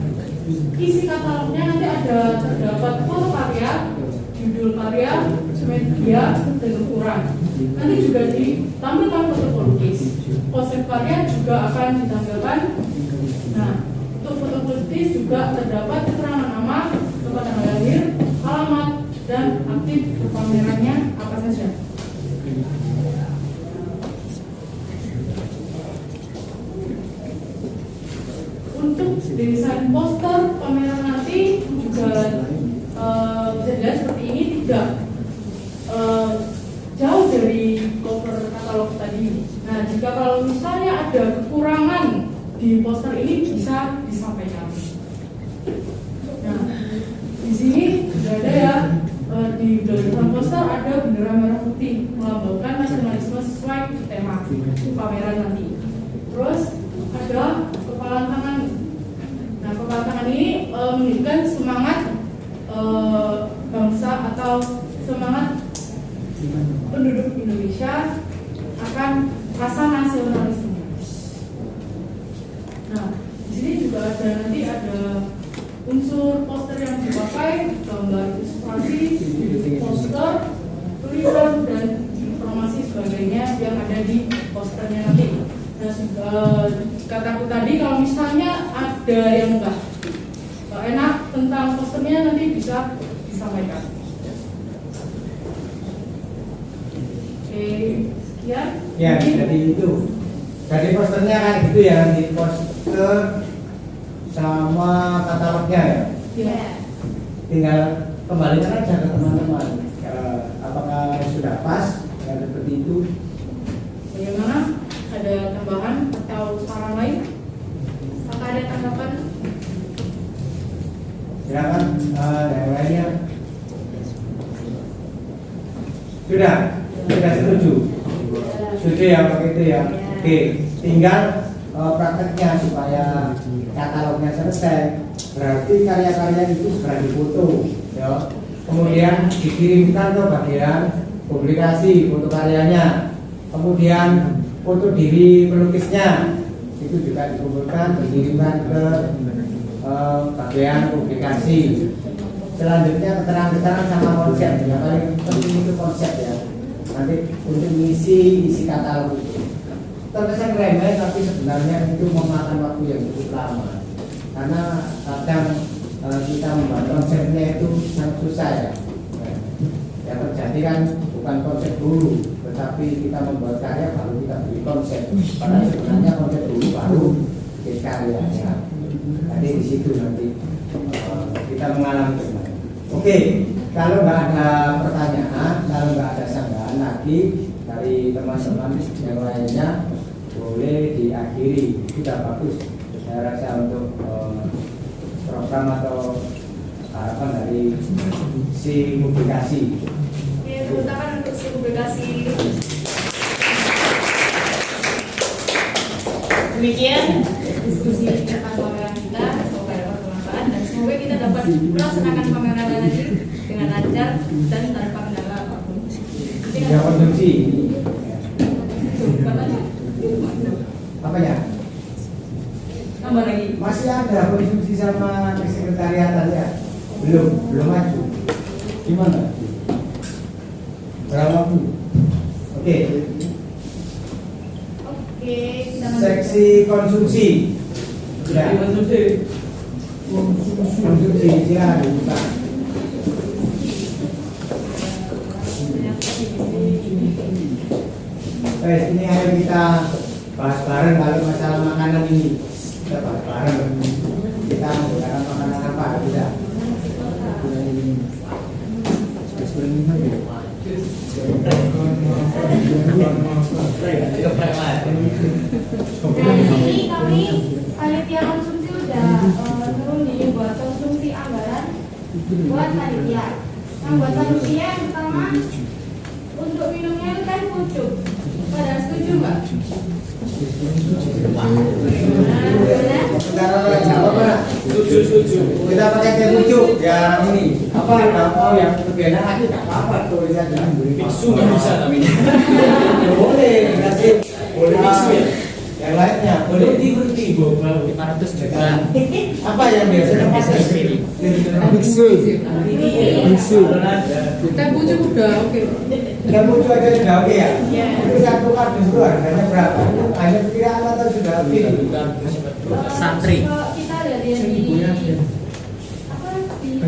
isi katalognya nanti ada terdapat foto karya, judul karya, media, dan ukuran. Nanti juga ditampilkan foto pelukis. Konsep karya juga akan ditampilkan. Nah, untuk foto pelukis juga terdapat keterangan nama, tempat tanggal lahir, alamat, dan aktif pamerannya apa saja. Untuk desain poster pameran nanti juga bisa dilihat seperti ini, tidak jauh dari cover katalog tadi. Nah, jika kalau misalnya ada kekurangan di poster ini bisa disampaikan. Nah, di sini sudah ada ya, di belakang poster ada bendera merah putih melambangkan nasionalisme sesuai tema pameran nanti. Terus ada kepalan tangan. Nah, kepalan tangan ini menunjukkan semangat bangsa atau semangat penduduk Indonesia akan rasa nasionalisme. Nah, di sini juga ada unsur poster yang dipakai, gambar ilustrasi, poster, tulisan, dan informasi sebagainya yang ada di posternya nanti. Nah, kataku tadi kalau misalnya ada yang enggak enak tentang posternya nanti bisa disampaikan. Oke, sekian. Ya, jadi itu. Jadi posternya kan gitu ya, di poster sama katalognya ya. Ya. Tinggal kembalikan aja ke teman-teman. Apakah sudah pas ya, seperti itu? Bagaimana? Ada tambahan atau saran lain? Apakah ada tanggapan? Silakan yang lainnya. Sudah setuju. Setuju ya begitu ya. Oke, tinggal prakteknya supaya katalognya selesai. Berarti karya-karya itu sudah difoto, ya. Kemudian dikirimkan ke bagian publikasi foto karyanya. Kemudian foto diri pelukisnya itu juga dikumpulkan, dikirimkan ke bagian publikasi. Selanjutnya keterangan-keterangan sama konsep, yang paling penting itu konsep ya. Nanti untuk isi katalog itu terkesan remeh, tapi sebenarnya itu memakan waktu yang cukup lama. Karena kadang kita membuat konsepnya itu sangat susah ya. Yang terjadi kan bukan konsep dulu, tetapi kita membuat karya baru kita beri konsep. Padahal sebenarnya konsep dulu baru jadi karyanya. Jadi di situ nanti kita mengalami sebenarnya. Oke, kalau nggak ada pertanyaan, kalau nggak ada sanggahan lagi dari teman-teman yang lainnya, boleh diakhiri. Sudah bagus, saya rasa untuk program atau harapan dari si publikasi. Oke, tepuk tangan untuk si publikasi. Demikian diskusi tentang pameran kita. Semoga dapat bermanfaat dan semoga kita dapat melaksanakan pameran nanti dengan lancar dan tanpa kendala apapun. Ya, konsumsi. Apa ya? Tambah lagi. Masih ada konsumsi sama kesekretariatan ya? Belum maju. Gimana? Berapa waktu? Oke. Kita Seksi konsumsi. Ya. Konsumsi silakan dibuka. Guys, ini ayo kita bahas bareng kalau masalah makanan ini. Kita bahas bareng. Kita menggunakan makanan apa? Tidak. Nah, di sini kami panitia konsumsi udah turun nih buat konsumsi anggaran buat panitia. Nah, buat panitia yang pertama untuk minumnya itu kan pucuk. Pada setuju nggak? Setuju. Kita pakai teh pucuk. Ya ini apa? Kalau yang lebih enak lagi nggak apa-apa tulis aja. Biksu nggak bisa tapi. Boleh kasih. Boleh biksu ya. Yang lainnya boleh Berhenti bobal. 500 juta. apa yang biasanya pakai? Biksu. Teh pucuk udah oke. Dan pucuk aja sudah oke ya. Iya. Itu satu kardus itu harganya berapa? Itu hanya perkiraan atau sudah lebih? Santri. Kalau kita lihat di apa di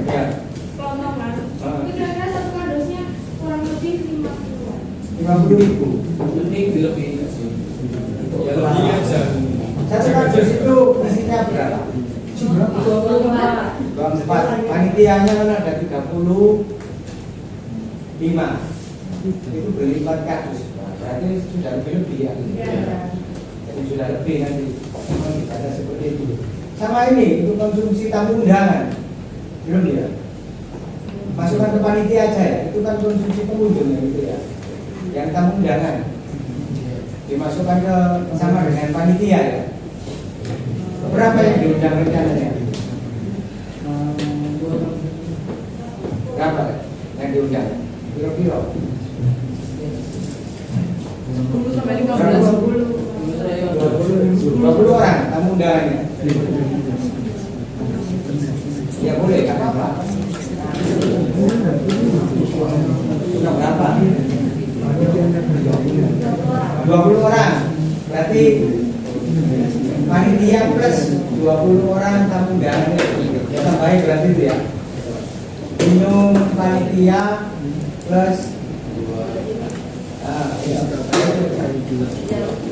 Ya. kelontongan, itu kira-kira satu kardusnya kurang lebih 50-an. 50.000. Mending lebih sih. Ya lebih aja. Satu kardus itu isinya berapa? 24. Panitianya kan ada 35. Itu beli 4 kardus. Berarti sudah lebih ya. Jadi sudah lebih nanti. Memang ada seperti itu. Sama ini untuk konsumsi tamu undangan. Belum ya? Masukkan ke panitia aja ya. Itu kan konsumsi pengunjung ya gitu ya. Yang tamu undangan dimasukkan ke sama dengan panitia ya. Berapa yang diundang rencananya? Berapa yang diundang? Kira-kira 10 sampai 15. 20 orang tamu undangannya. Ya boleh, nggak apa-apa. Sudah berapa? 20 orang. Berarti panitia plus 20 orang tamu undangannya. Ya tambahin berarti itu ya. Minum panitia plus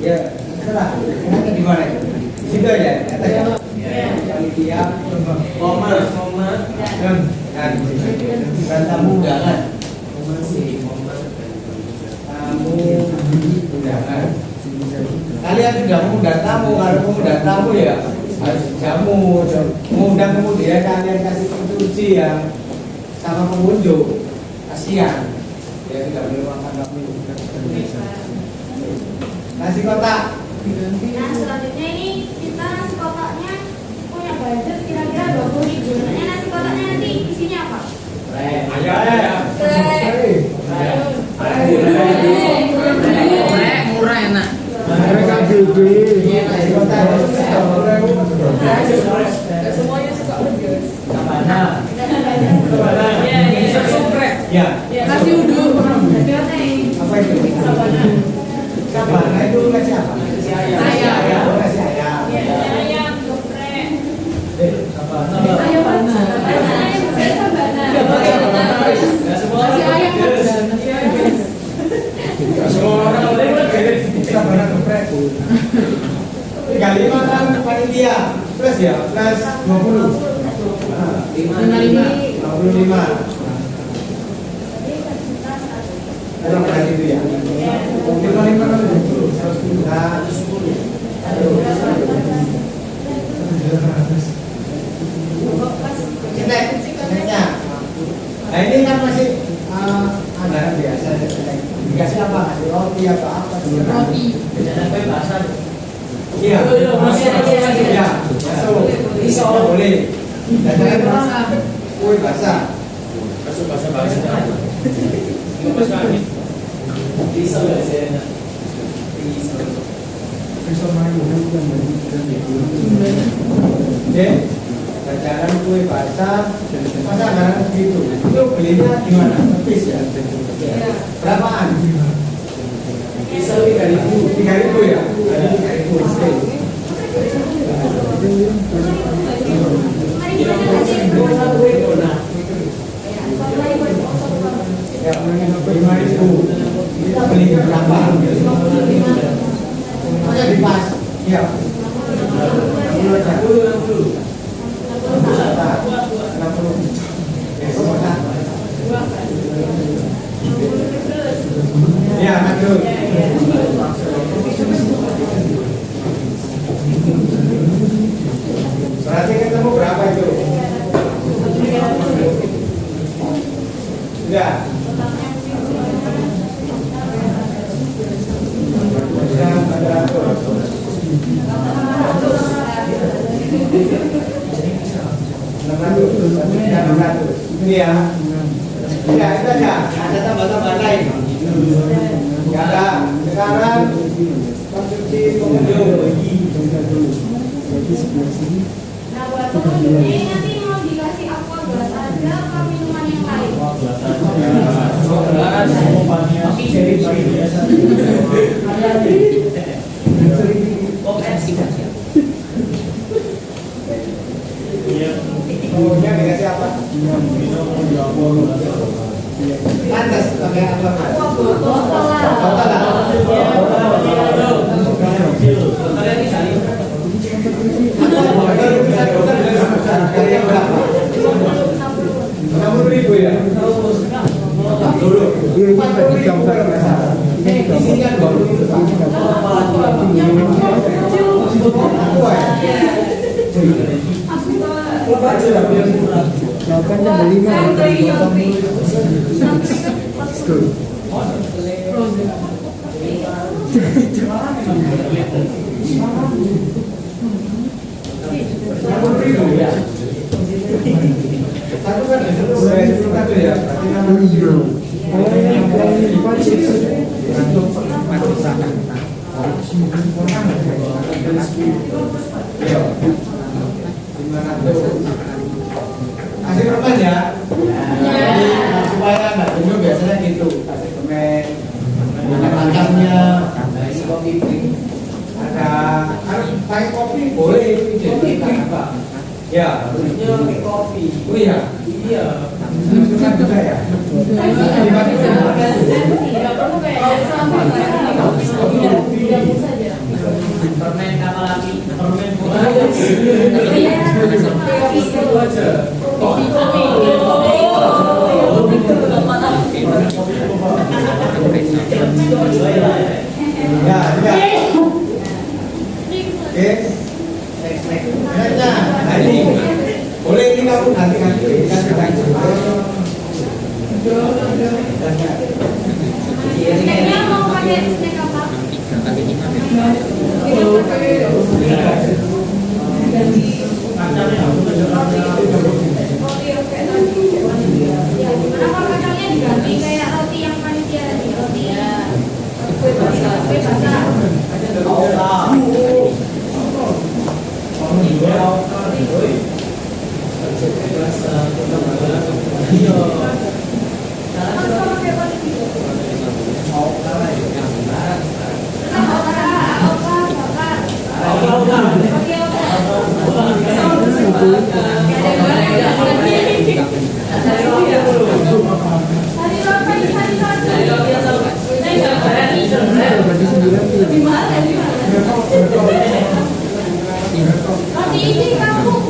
ya, setelah enaknya di mana itu? Di situ aja, katanya. Panitia, Komar. dan tamu undangan. Tamu undangan. Kalian sudah mengundang tamu, kalau mengundang tamu ya harus jamu, mengundang kemudian kalian kasih konsumsi yang sama pengunjung. Kasihan, ya sudah boleh makan kamu. Nasi kotak. Nah, selanjutnya ini kita nasi kotaknya punya budget kira-kira 20.000. Nah, nasi kotaknya nanti isinya apa? Murah enak. Mereka gede. Nasi kotak. Semuanya suka burger. Ya. Nasi uduk. Apa itu? Sabana itu nasi apa? Nasi ayam. Nasi ayam. Ayam, geprek. Sabana. Ayam mana? Nasi ayam ada. Nasi ayam. Sabana geprek. 35 kan panitia plus ya plus 20. 55. 55. Kalau berarti itu ya. 55 kan 20. 110. Snacknya. Nah ini kan masih anggaran biasa. Dikasih apa? Kasih roti apa? Roti. Iya. Iya. Masuk. Bisa boleh. Dan saya kue basah. Bisa nggak sih? Oke. Jajanan kue basah. Masa anggaran begitu? Itu belinya gimana? Habis ya. Berapaan? Bisa 3.000. 3.000 ya? 3.000. Ya, 5.000. Kita beli berapa? Ini ya. Ya, itu aja. Ada tambah-tambahan lain. Ya, ada. Sekarang konsumsi pengunjung. Nah, buat pengunjungnya nanti mau dikasih aqua gelas aja apa minuman yang lain? Kemudian dikasih apa? Pantas pakai apa? Botol lah. Botol lah. Harganya berapa? 60.000 ya? Dulu 40.000 kalau nggak salah. Isinya 20.000. Satu kan satu ya. Kasih permen ya. Supaya nggak jenuh biasanya gitu. Kasih permen. Kacangnya, isi kopi drink. Ada pakai kopi boleh itu jadi apa? Ya, harusnya pakai kopi. Oh iya. Iya. Suka juga ya. Permen kapal lagi, permen Ya, ya. Oke. Nah, ini boleh ini kamu ganti-ganti Snacknya mau pakai snack apa? Ya, gimana kalau kacangnya diganti kayak roti yang panitia tadi, roti kue basah. Roti ini kampung.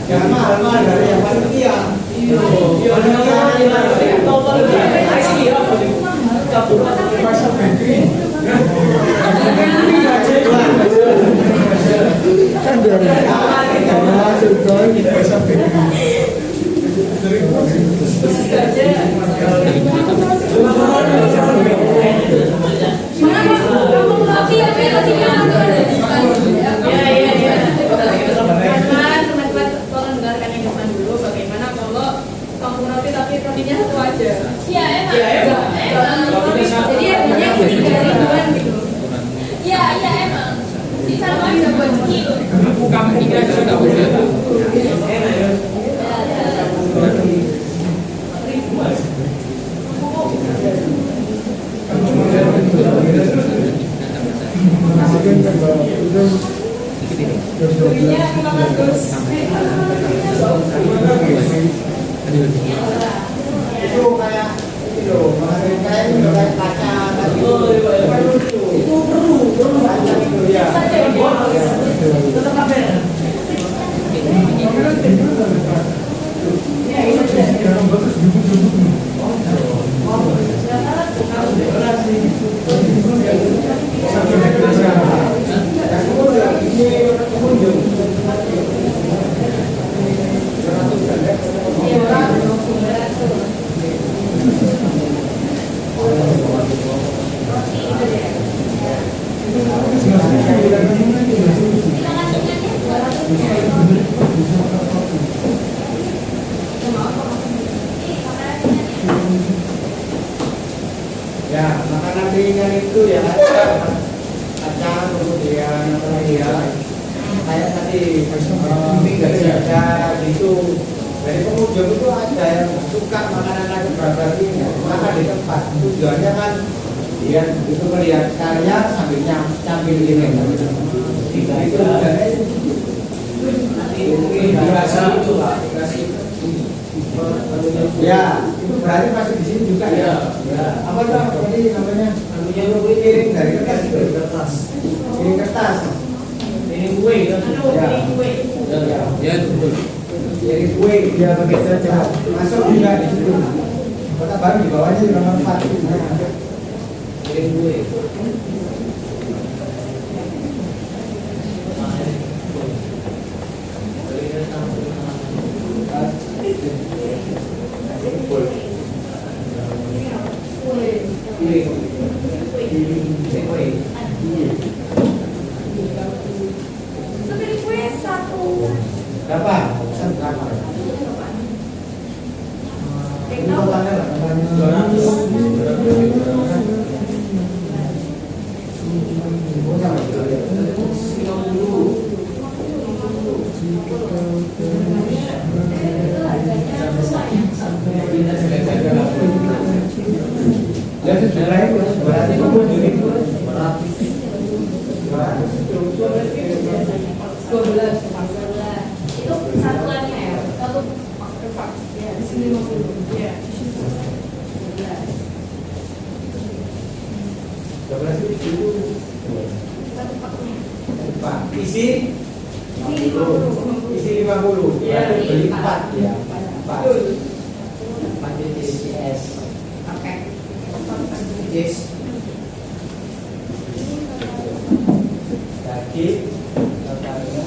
Jangan mahal-mahal dari yang panitia. Itu kayak itu loh, kayak kaca tadi. Itu perlu itu ya kacang, kemudian apa lagi ya, kayak tadi nggak ada gitu. Dari pengunjung itu ada yang suka makanan berbagi makan di tempat. Tujuannya kan dia itu melihat karya sambil nyambil ini. Itu biasa itu Pak. Ya, itu berarti masih di sini juga ya. Apa tuh tadi namanya? Piring dari kertas itu. Piring kertas. Piring kue kan? Ya, betul. Piring kue dia pakai saja. Masuk juga di situ. Kota Baru di bawahnya juga manfaat. Piring kue. Seperti kue satu. Berapa? Pesan berapa? Ini totalnya berapa? 200. Ya sudah itu berarti pengunjung itu 12. Itu satuannya ya, satu kertas. Ya, di sini 50. Ya. 12 itu Satu paknya. Pak, isi Ini 50. isi 50. Berarti beli 4 ya. 4. 4 JCS. Oke. Yes. Daging totalnya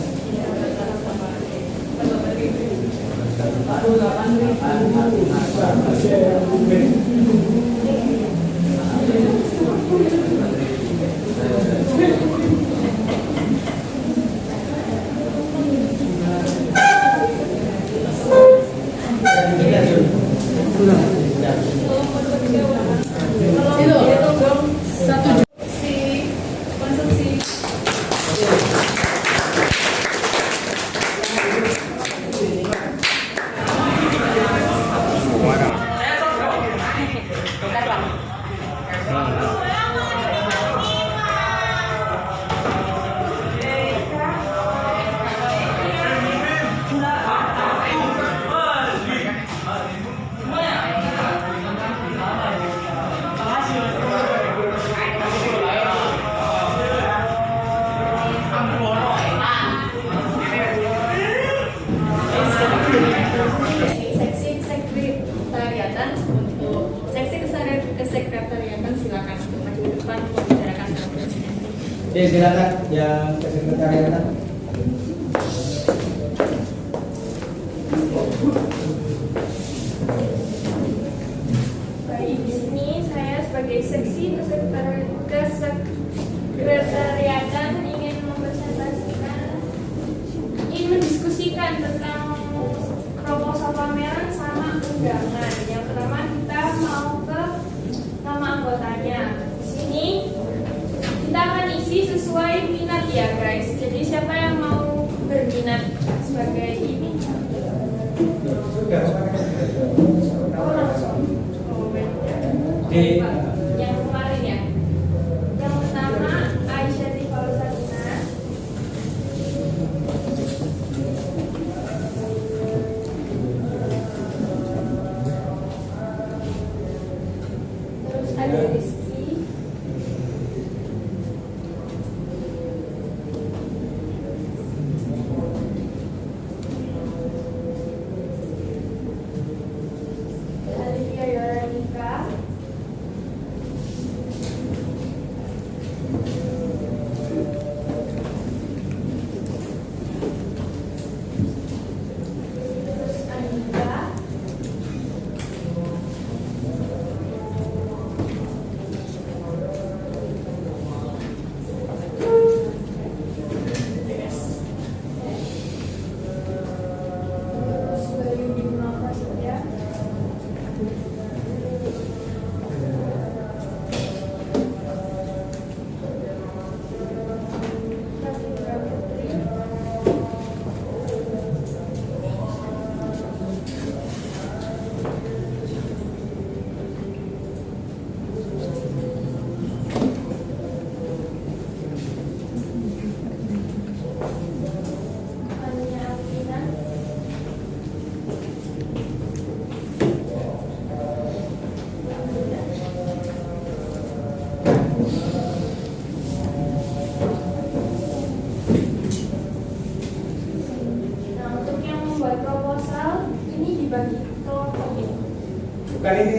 Itu satu Konsumsi. Seksi sekretariatan untuk seksi kesekretariatan silakan untuk maju ke depan untuk membicarakan dengan presiden. Oke, silakan yang kesekretariatan. Baik, di sini saya sebagai seksi kesekretariatan ingin mendiskusikan tentang proposal pameran sama undangan. Yang pertama kita mau ke nama anggotanya. Di sini kita akan isi sesuai minat ya guys. Jadi siapa yang mau berminat sebagai ini? Sudah. Oh langsung. Oh, beda. Di Yang kemarin ya. Yang pertama Aisyah Fauzana. Terus ada Rizky.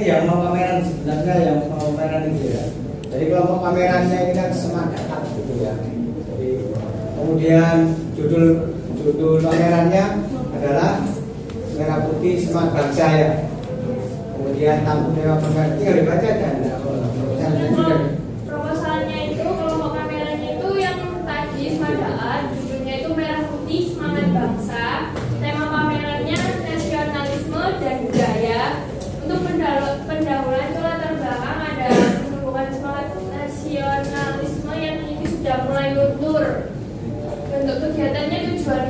yang mau pameran sebenarnya yang mau pameran itu ya. Jadi kelompok pamerannya ini kan Smart Data gitu ya. Jadi kemudian judul pamerannya adalah Merah Putih Smart Bangsa ya. Kemudian tamu dewa pameran tinggal dibaca dan Proposalnya itu kelompok kameranya itu yang tadi Smadaan, judulnya itu Merah Putih Semangat Bangsa. Tema pamerannya nasionalisme dan budaya. Untuk pendahuluan itu latar belakang ada penumbuhan semangat nasionalisme yang kini sudah mulai luntur. Bentuk kegiatannya tujuan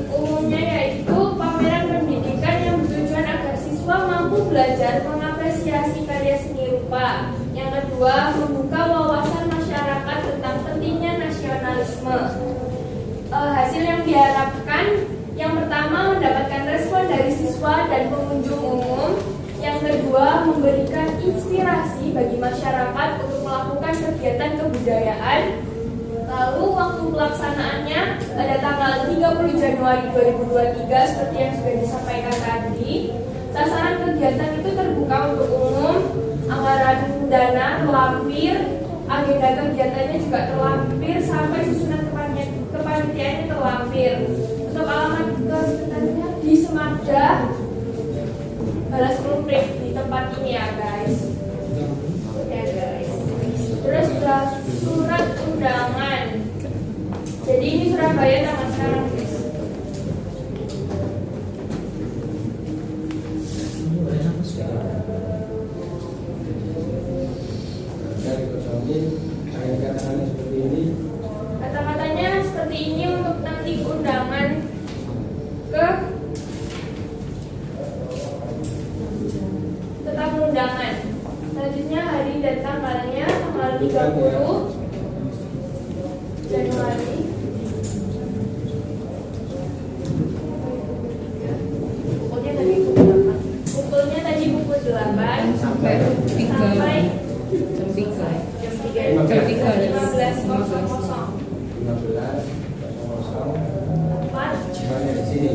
umumnya yaitu pameran pendidikan yang bertujuan agar siswa mampu belajar mengapresiasi karya seni rupa. Yang kedua, membuka wawasan masyarakat tentang pentingnya nasionalisme. Hasil yang diharapkan, yang pertama mendapatkan respon dari siswa dan pengunjung umum. Yang kedua, memberikan inspirasi bagi masyarakat untuk melakukan kegiatan kebudayaan. Lalu waktu pelaksanaannya pada tanggal 30 Januari 2023 seperti yang sudah disampaikan tadi. Sasaran kegiatan itu terbuka untuk umum, anggaran dana terlampir, agenda kegiatannya juga terlampir sampai susunan kepanitiaannya terlampir. Untuk alamat kesebenarnya di Semada balas Kruprik di tempat ini ya guys. Ya guys. Terus surat undangan. Jadi ini Surabaya tanggal sekarang guys. Kata-katanya seperti ini untuk nanti undangan ke tetamu undangan. Selanjutnya hari dan tanggalnya tanggal 30 Januari. Pukulnya tadi pukul 8 sampai jam 15.00 di sini.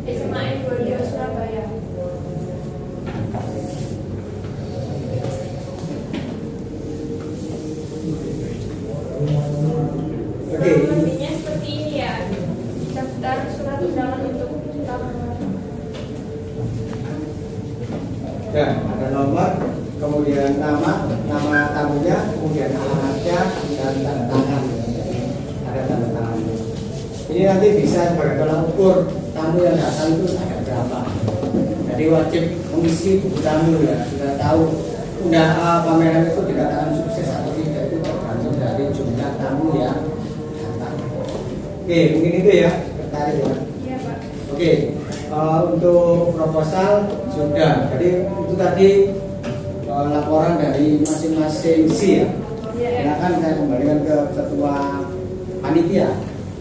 di SMA N2 Surabaya. Oke. Lebihnya seperti ini ya. Daftar surat undangan untuk Ya, ada nomor, kemudian nama tamunya, kemudian alamatnya dan tanda tangan. Ada tanda tangannya. Ini nanti bisa sebagai tolak ukur tamu yang datang itu ada berapa. Jadi wajib mengisi buku tamu ya. Sudah tahu pameran itu dikatakan sukses atau tidak itu tergantung dari jumlah tamu yang datang. Oke, mungkin itu ya. Tertarik ya. Iya Pak. Oke. Untuk proposal sudah. Jadi itu tadi laporan dari masing-masing si ya. Silakan saya kembalikan ke ketua panitia.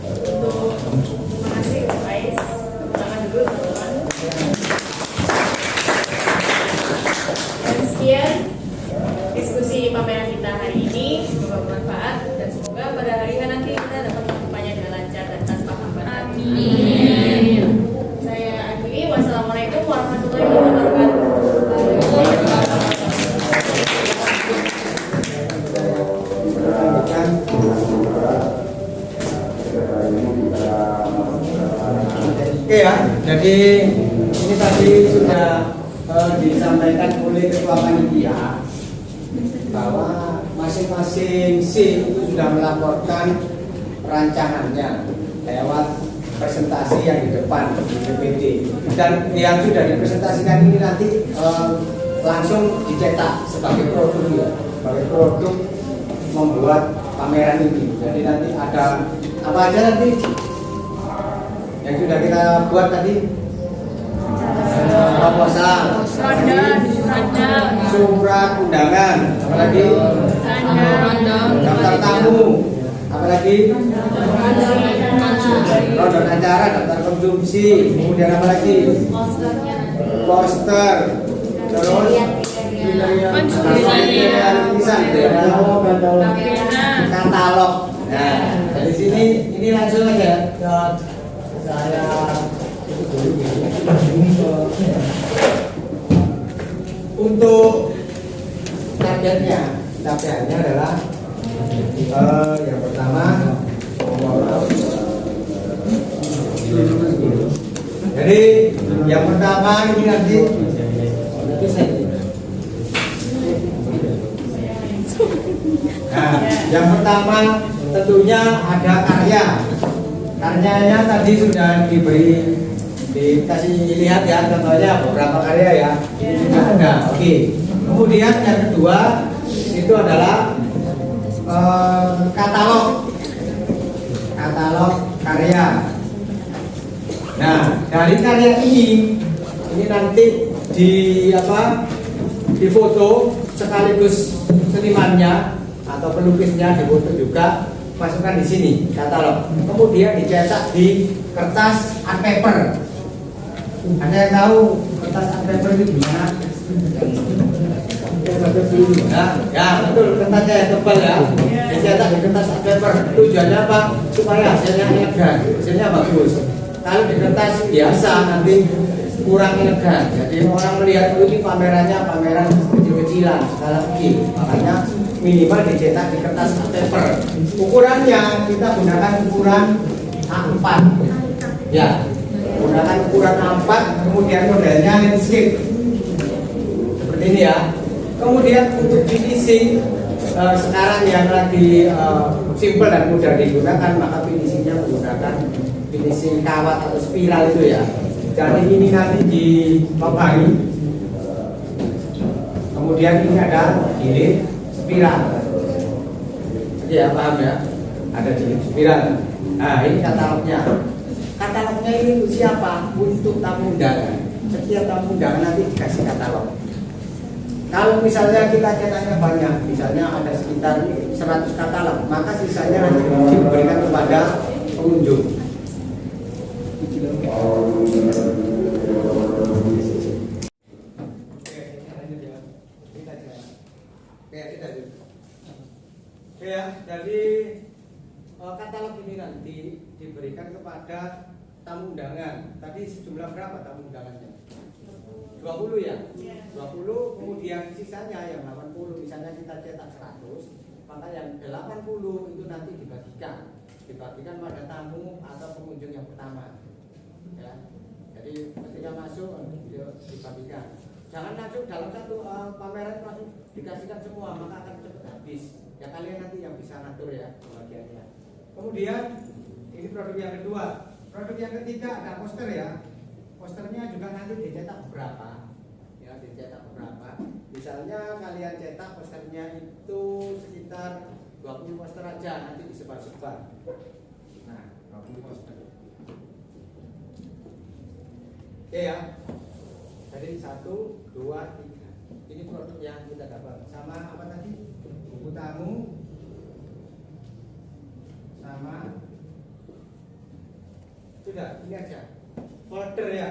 Terima kasih guys. Tangan dulu teman-teman. Dan sekian diskusi pameran kita hari ini. Semoga bermanfaat dan semoga pada hari ini nanti kita dapat melakukannya dengan lancar dan tanpa hambatan. Amin. Saya akhiri. Wassalamualaikum warahmatullahi wabarakatuh. Oke ya, jadi ini tadi sudah disampaikan oleh ketua panitia bahwa masing-masing si itu sudah melaporkan perancangannya lewat presentasi yang di depan di PPT, dan yang sudah dipresentasikan ini nanti langsung dicetak sebagai produk ya, sebagai produk membuat pameran ini. Jadi nanti ada apa aja nanti yang sudah kita buat tadi? Proposal, surat undangan, apalagi daftar tamu, apalagi rodot acara, daftar konsumsi, kemudian apalagi poster, terus katalog. Nah, dari sini ini langsung aja saya Capaiannya adalah yang pertama, jadi yang pertama ini nanti yang pertama tentunya ada karya. Karyanya tadi sudah dikasih lihat ya, contohnya beberapa karya ya. Ini juga ada. Oke. Kemudian yang kedua itu adalah katalog karya. Nah, dari karya ini nanti difoto sekaligus senimannya atau pelukisnya difoto juga, masukkan di sini katalog. Kemudian dicetak di kertas art paper. Ada yang tahu kertas art paper itu gimana? Ya betul, kertasnya yang tebal ya. Dicetak di kertas art paper. Tujuannya apa? Supaya hasilnya elegan, hasilnya bagus. Kalau di kertas biasa nanti kurang elegan. Jadi orang melihat ini pamerannya pameran kecil-kecilan, skala kecil. Makanya minimal dicetak di kertas art paper. Ukurannya kita gunakan ukuran A4. Ya, gunakan ukuran A4. Kemudian modelnya landscape seperti ini ya. Kemudian untuk finishing sekarang yang lagi simple dan mudah digunakan, maka finishingnya menggunakan finishing kawat atau spiral itu ya. Jadi ini nanti dipapangi. Kemudian ini ada jilid spiral. Ya paham ya? Ada jilid spiral. Nah ini katalognya. Katalognya ini untuk siapa? Untuk tamu undangan. Setiap tamu undangan nanti dikasih katalog. Kalau misalnya kita cetaknya banyak, misalnya ada sekitar 100 katalog, maka sisanya nanti diberikan kepada pengunjung. Jadi katalog ini nanti diberikan kepada tamu undangan. Tadi sejumlah berapa tamu undangannya? 20 ya? 20, kemudian sisanya yang 80, misalnya kita cetak 100, maka yang 80 itu nanti dibagikan pada tamu atau pengunjung yang pertama. Ya. Jadi ketika masuk dibagikan. Jangan langsung dalam satu pameran langsung dikasihkan semua, maka akan cepat habis. Ya kalian nanti yang bisa ngatur ya pembagiannya. Kemudian ini produk yang kedua. Produk yang ketiga ada poster ya. Posternya juga nanti dicetak berapa? Ya, dicetak berapa? Misalnya kalian cetak posternya itu sekitar 20 poster aja, nanti disebar-sebar. Nah, 20 poster. Oke ya. Jadi 1, 2, 3. Ini produk yang kita dapat. Sama apa tadi? Buku tamu. Sama. Sudah, ini aja. Folder ya.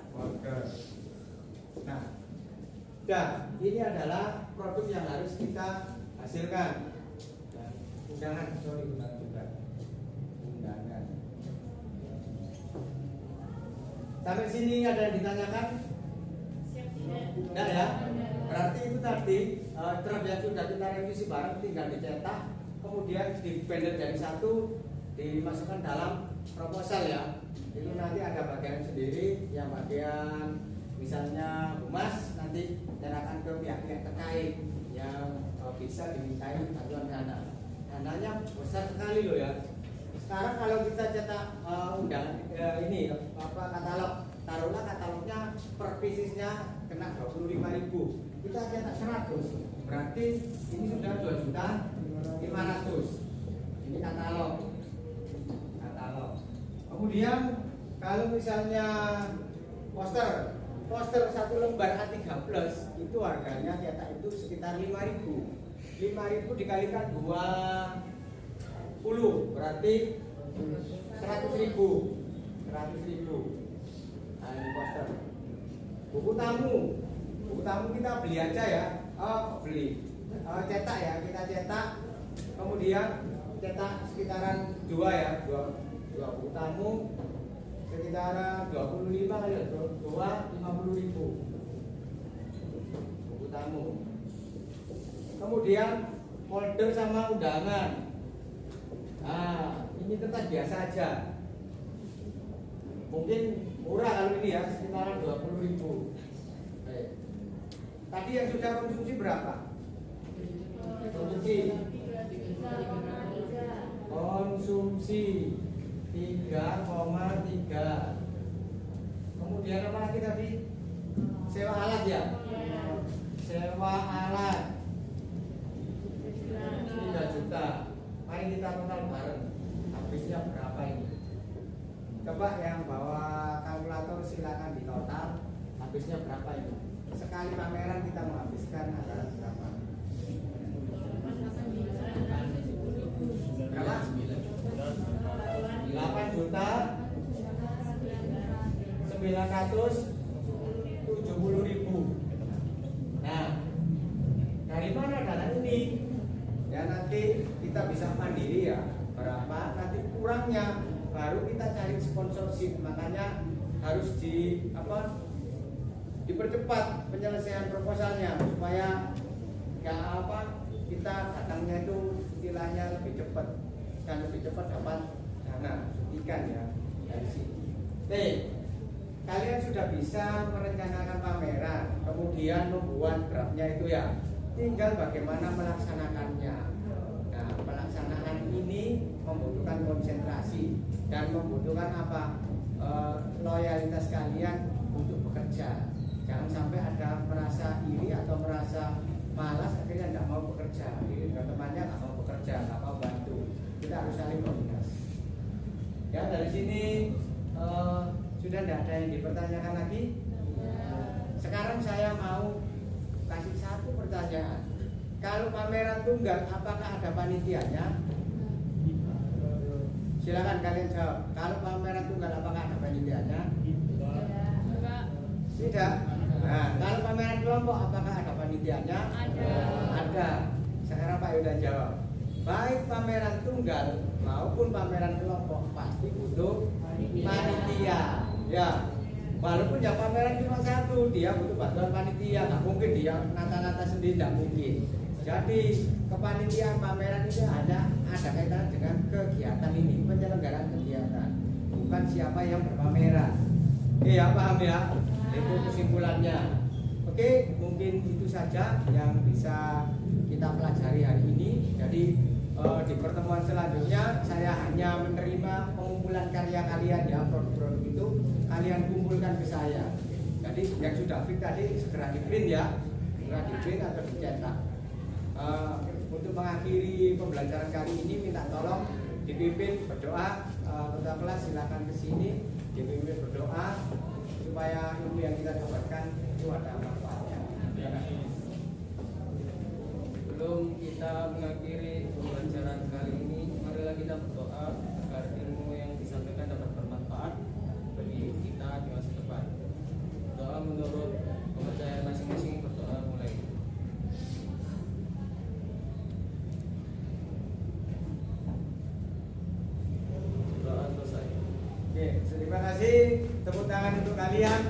Folder. Nah, dan ini adalah produk yang harus kita hasilkan. Undangan, bukan juga. Undangan. Sampai sini ada yang ditanyakan? Tidak ya? Berarti itu tadi draft yang sudah kita revisi bareng tinggal dicetak, kemudian dibender jadi satu, dimasukkan dalam proposal ya. Itu nanti ada bagian sendiri, yang bagian misalnya humas nanti serahkan ke pihak-pihak terkait yang bisa dimintai bantuan dana. Dananya besar sekali loh ya. Sekarang kalau kita cetak undangan ini katalog, taruhlah katalognya per piecesnya kena 25.000, kita cetak 100, berarti ini sudah 2.500.000. Ini katalog. Kemudian kalau misalnya poster satu lembar A3+ itu harganya cetak itu sekitar 5.000. 5.000 dikalikan 20 berarti 100.000. Nah ini poster. Buku tamu kita beli aja ya. Cetak ya, kita cetak. Kemudian cetak sekitaran 2 ya, 2 buku tamu sekitaran 25 kali ya, 50.000 buku tamu. Kemudian folder sama undangan. Nah, ini kertas biasa aja. Mungkin murah kalau ini ya, sekitaran 20.000. Baik. Tadi yang sudah konsumsi berapa? Konsumsi 3,3. Kemudian apa lagi tadi? Sewa alat ya? Sewa alat 3 juta. Mari kita total bareng. Habisnya berapa ini? Coba yang bawa kalkulator silakan di total. Habisnya berapa ini? Sekali pameran kita menghabiskan anggaran berapa? Berapa? 8 juta 970.000. Nah, dari mana dana ini? Ya nanti kita bisa mandiri ya. Berapa? Nanti kurangnya baru kita cari sponsorship. Makanya harus dipercepat penyelesaian proposalnya supaya kita datangnya itu istilahnya lebih cepat dan lebih cepat dapat dana suntikan ya dari sini. Kalian sudah bisa merencanakan pameran, kemudian membuat draftnya itu ya. Tinggal bagaimana melaksanakannya. Nah, pelaksanaan ini membutuhkan konsentrasi dan membutuhkan loyalitas kalian untuk bekerja. Jangan sampai ada merasa iri atau merasa malas akhirnya tidak mau bekerja. Teman-temannya nggak mau bekerja, nggak mau bantu. Kita harus saling koordinasi. Ya dari sini sudah tidak ada yang dipertanyakan lagi. Sekarang saya mau kasih satu pertanyaan. Kalau pameran tunggal, apakah ada panitianya? Silakan kalian jawab. Kalau pameran tunggal, apakah ada panitianya? Tidak. Nah, kalau pameran kelompok, apakah ada panitianya? Ada. Sekarang Pak Yuda jawab. Baik pameran tunggal maupun pameran kelompok pasti butuh panitia. Ya, walaupun yang pameran cuma satu, dia butuh bantuan panitia. Nggak mungkin dia nata-nata sendiri, nggak mungkin. Jadi kepanitiaan pameran ini ada kaitan dengan kegiatan ini, penyelenggaraan kegiatan, bukan siapa yang berpameran. Ya paham ya? Itu kesimpulannya. Oke, mungkin itu saja yang bisa kita pelajari hari ini. Jadi di pertemuan selanjutnya saya hanya menerima pengumpulan karya kalian ya, produk-produk itu kalian kumpulkan ke saya. Jadi yang sudah fix tadi segera di print ya, segera di print atau dicetak. Untuk mengakhiri pembelajaran kali ini minta tolong dipimpin berdoa. Ketua kelas silakan ke sini dipimpin berdoa supaya ilmu yang kita dapatkan itu ada manfaatnya. Sebelum kita mengakhiri pembelajaran kali ini, marilah kita berdoa agar ilmu yang disampaikan dapat bermanfaat bagi kita di masa depan. Doa menurut kepercayaan masing-masing, berdoa mulai. Doa selesai. Oke, terima kasih. Tepuk tangan untuk kalian.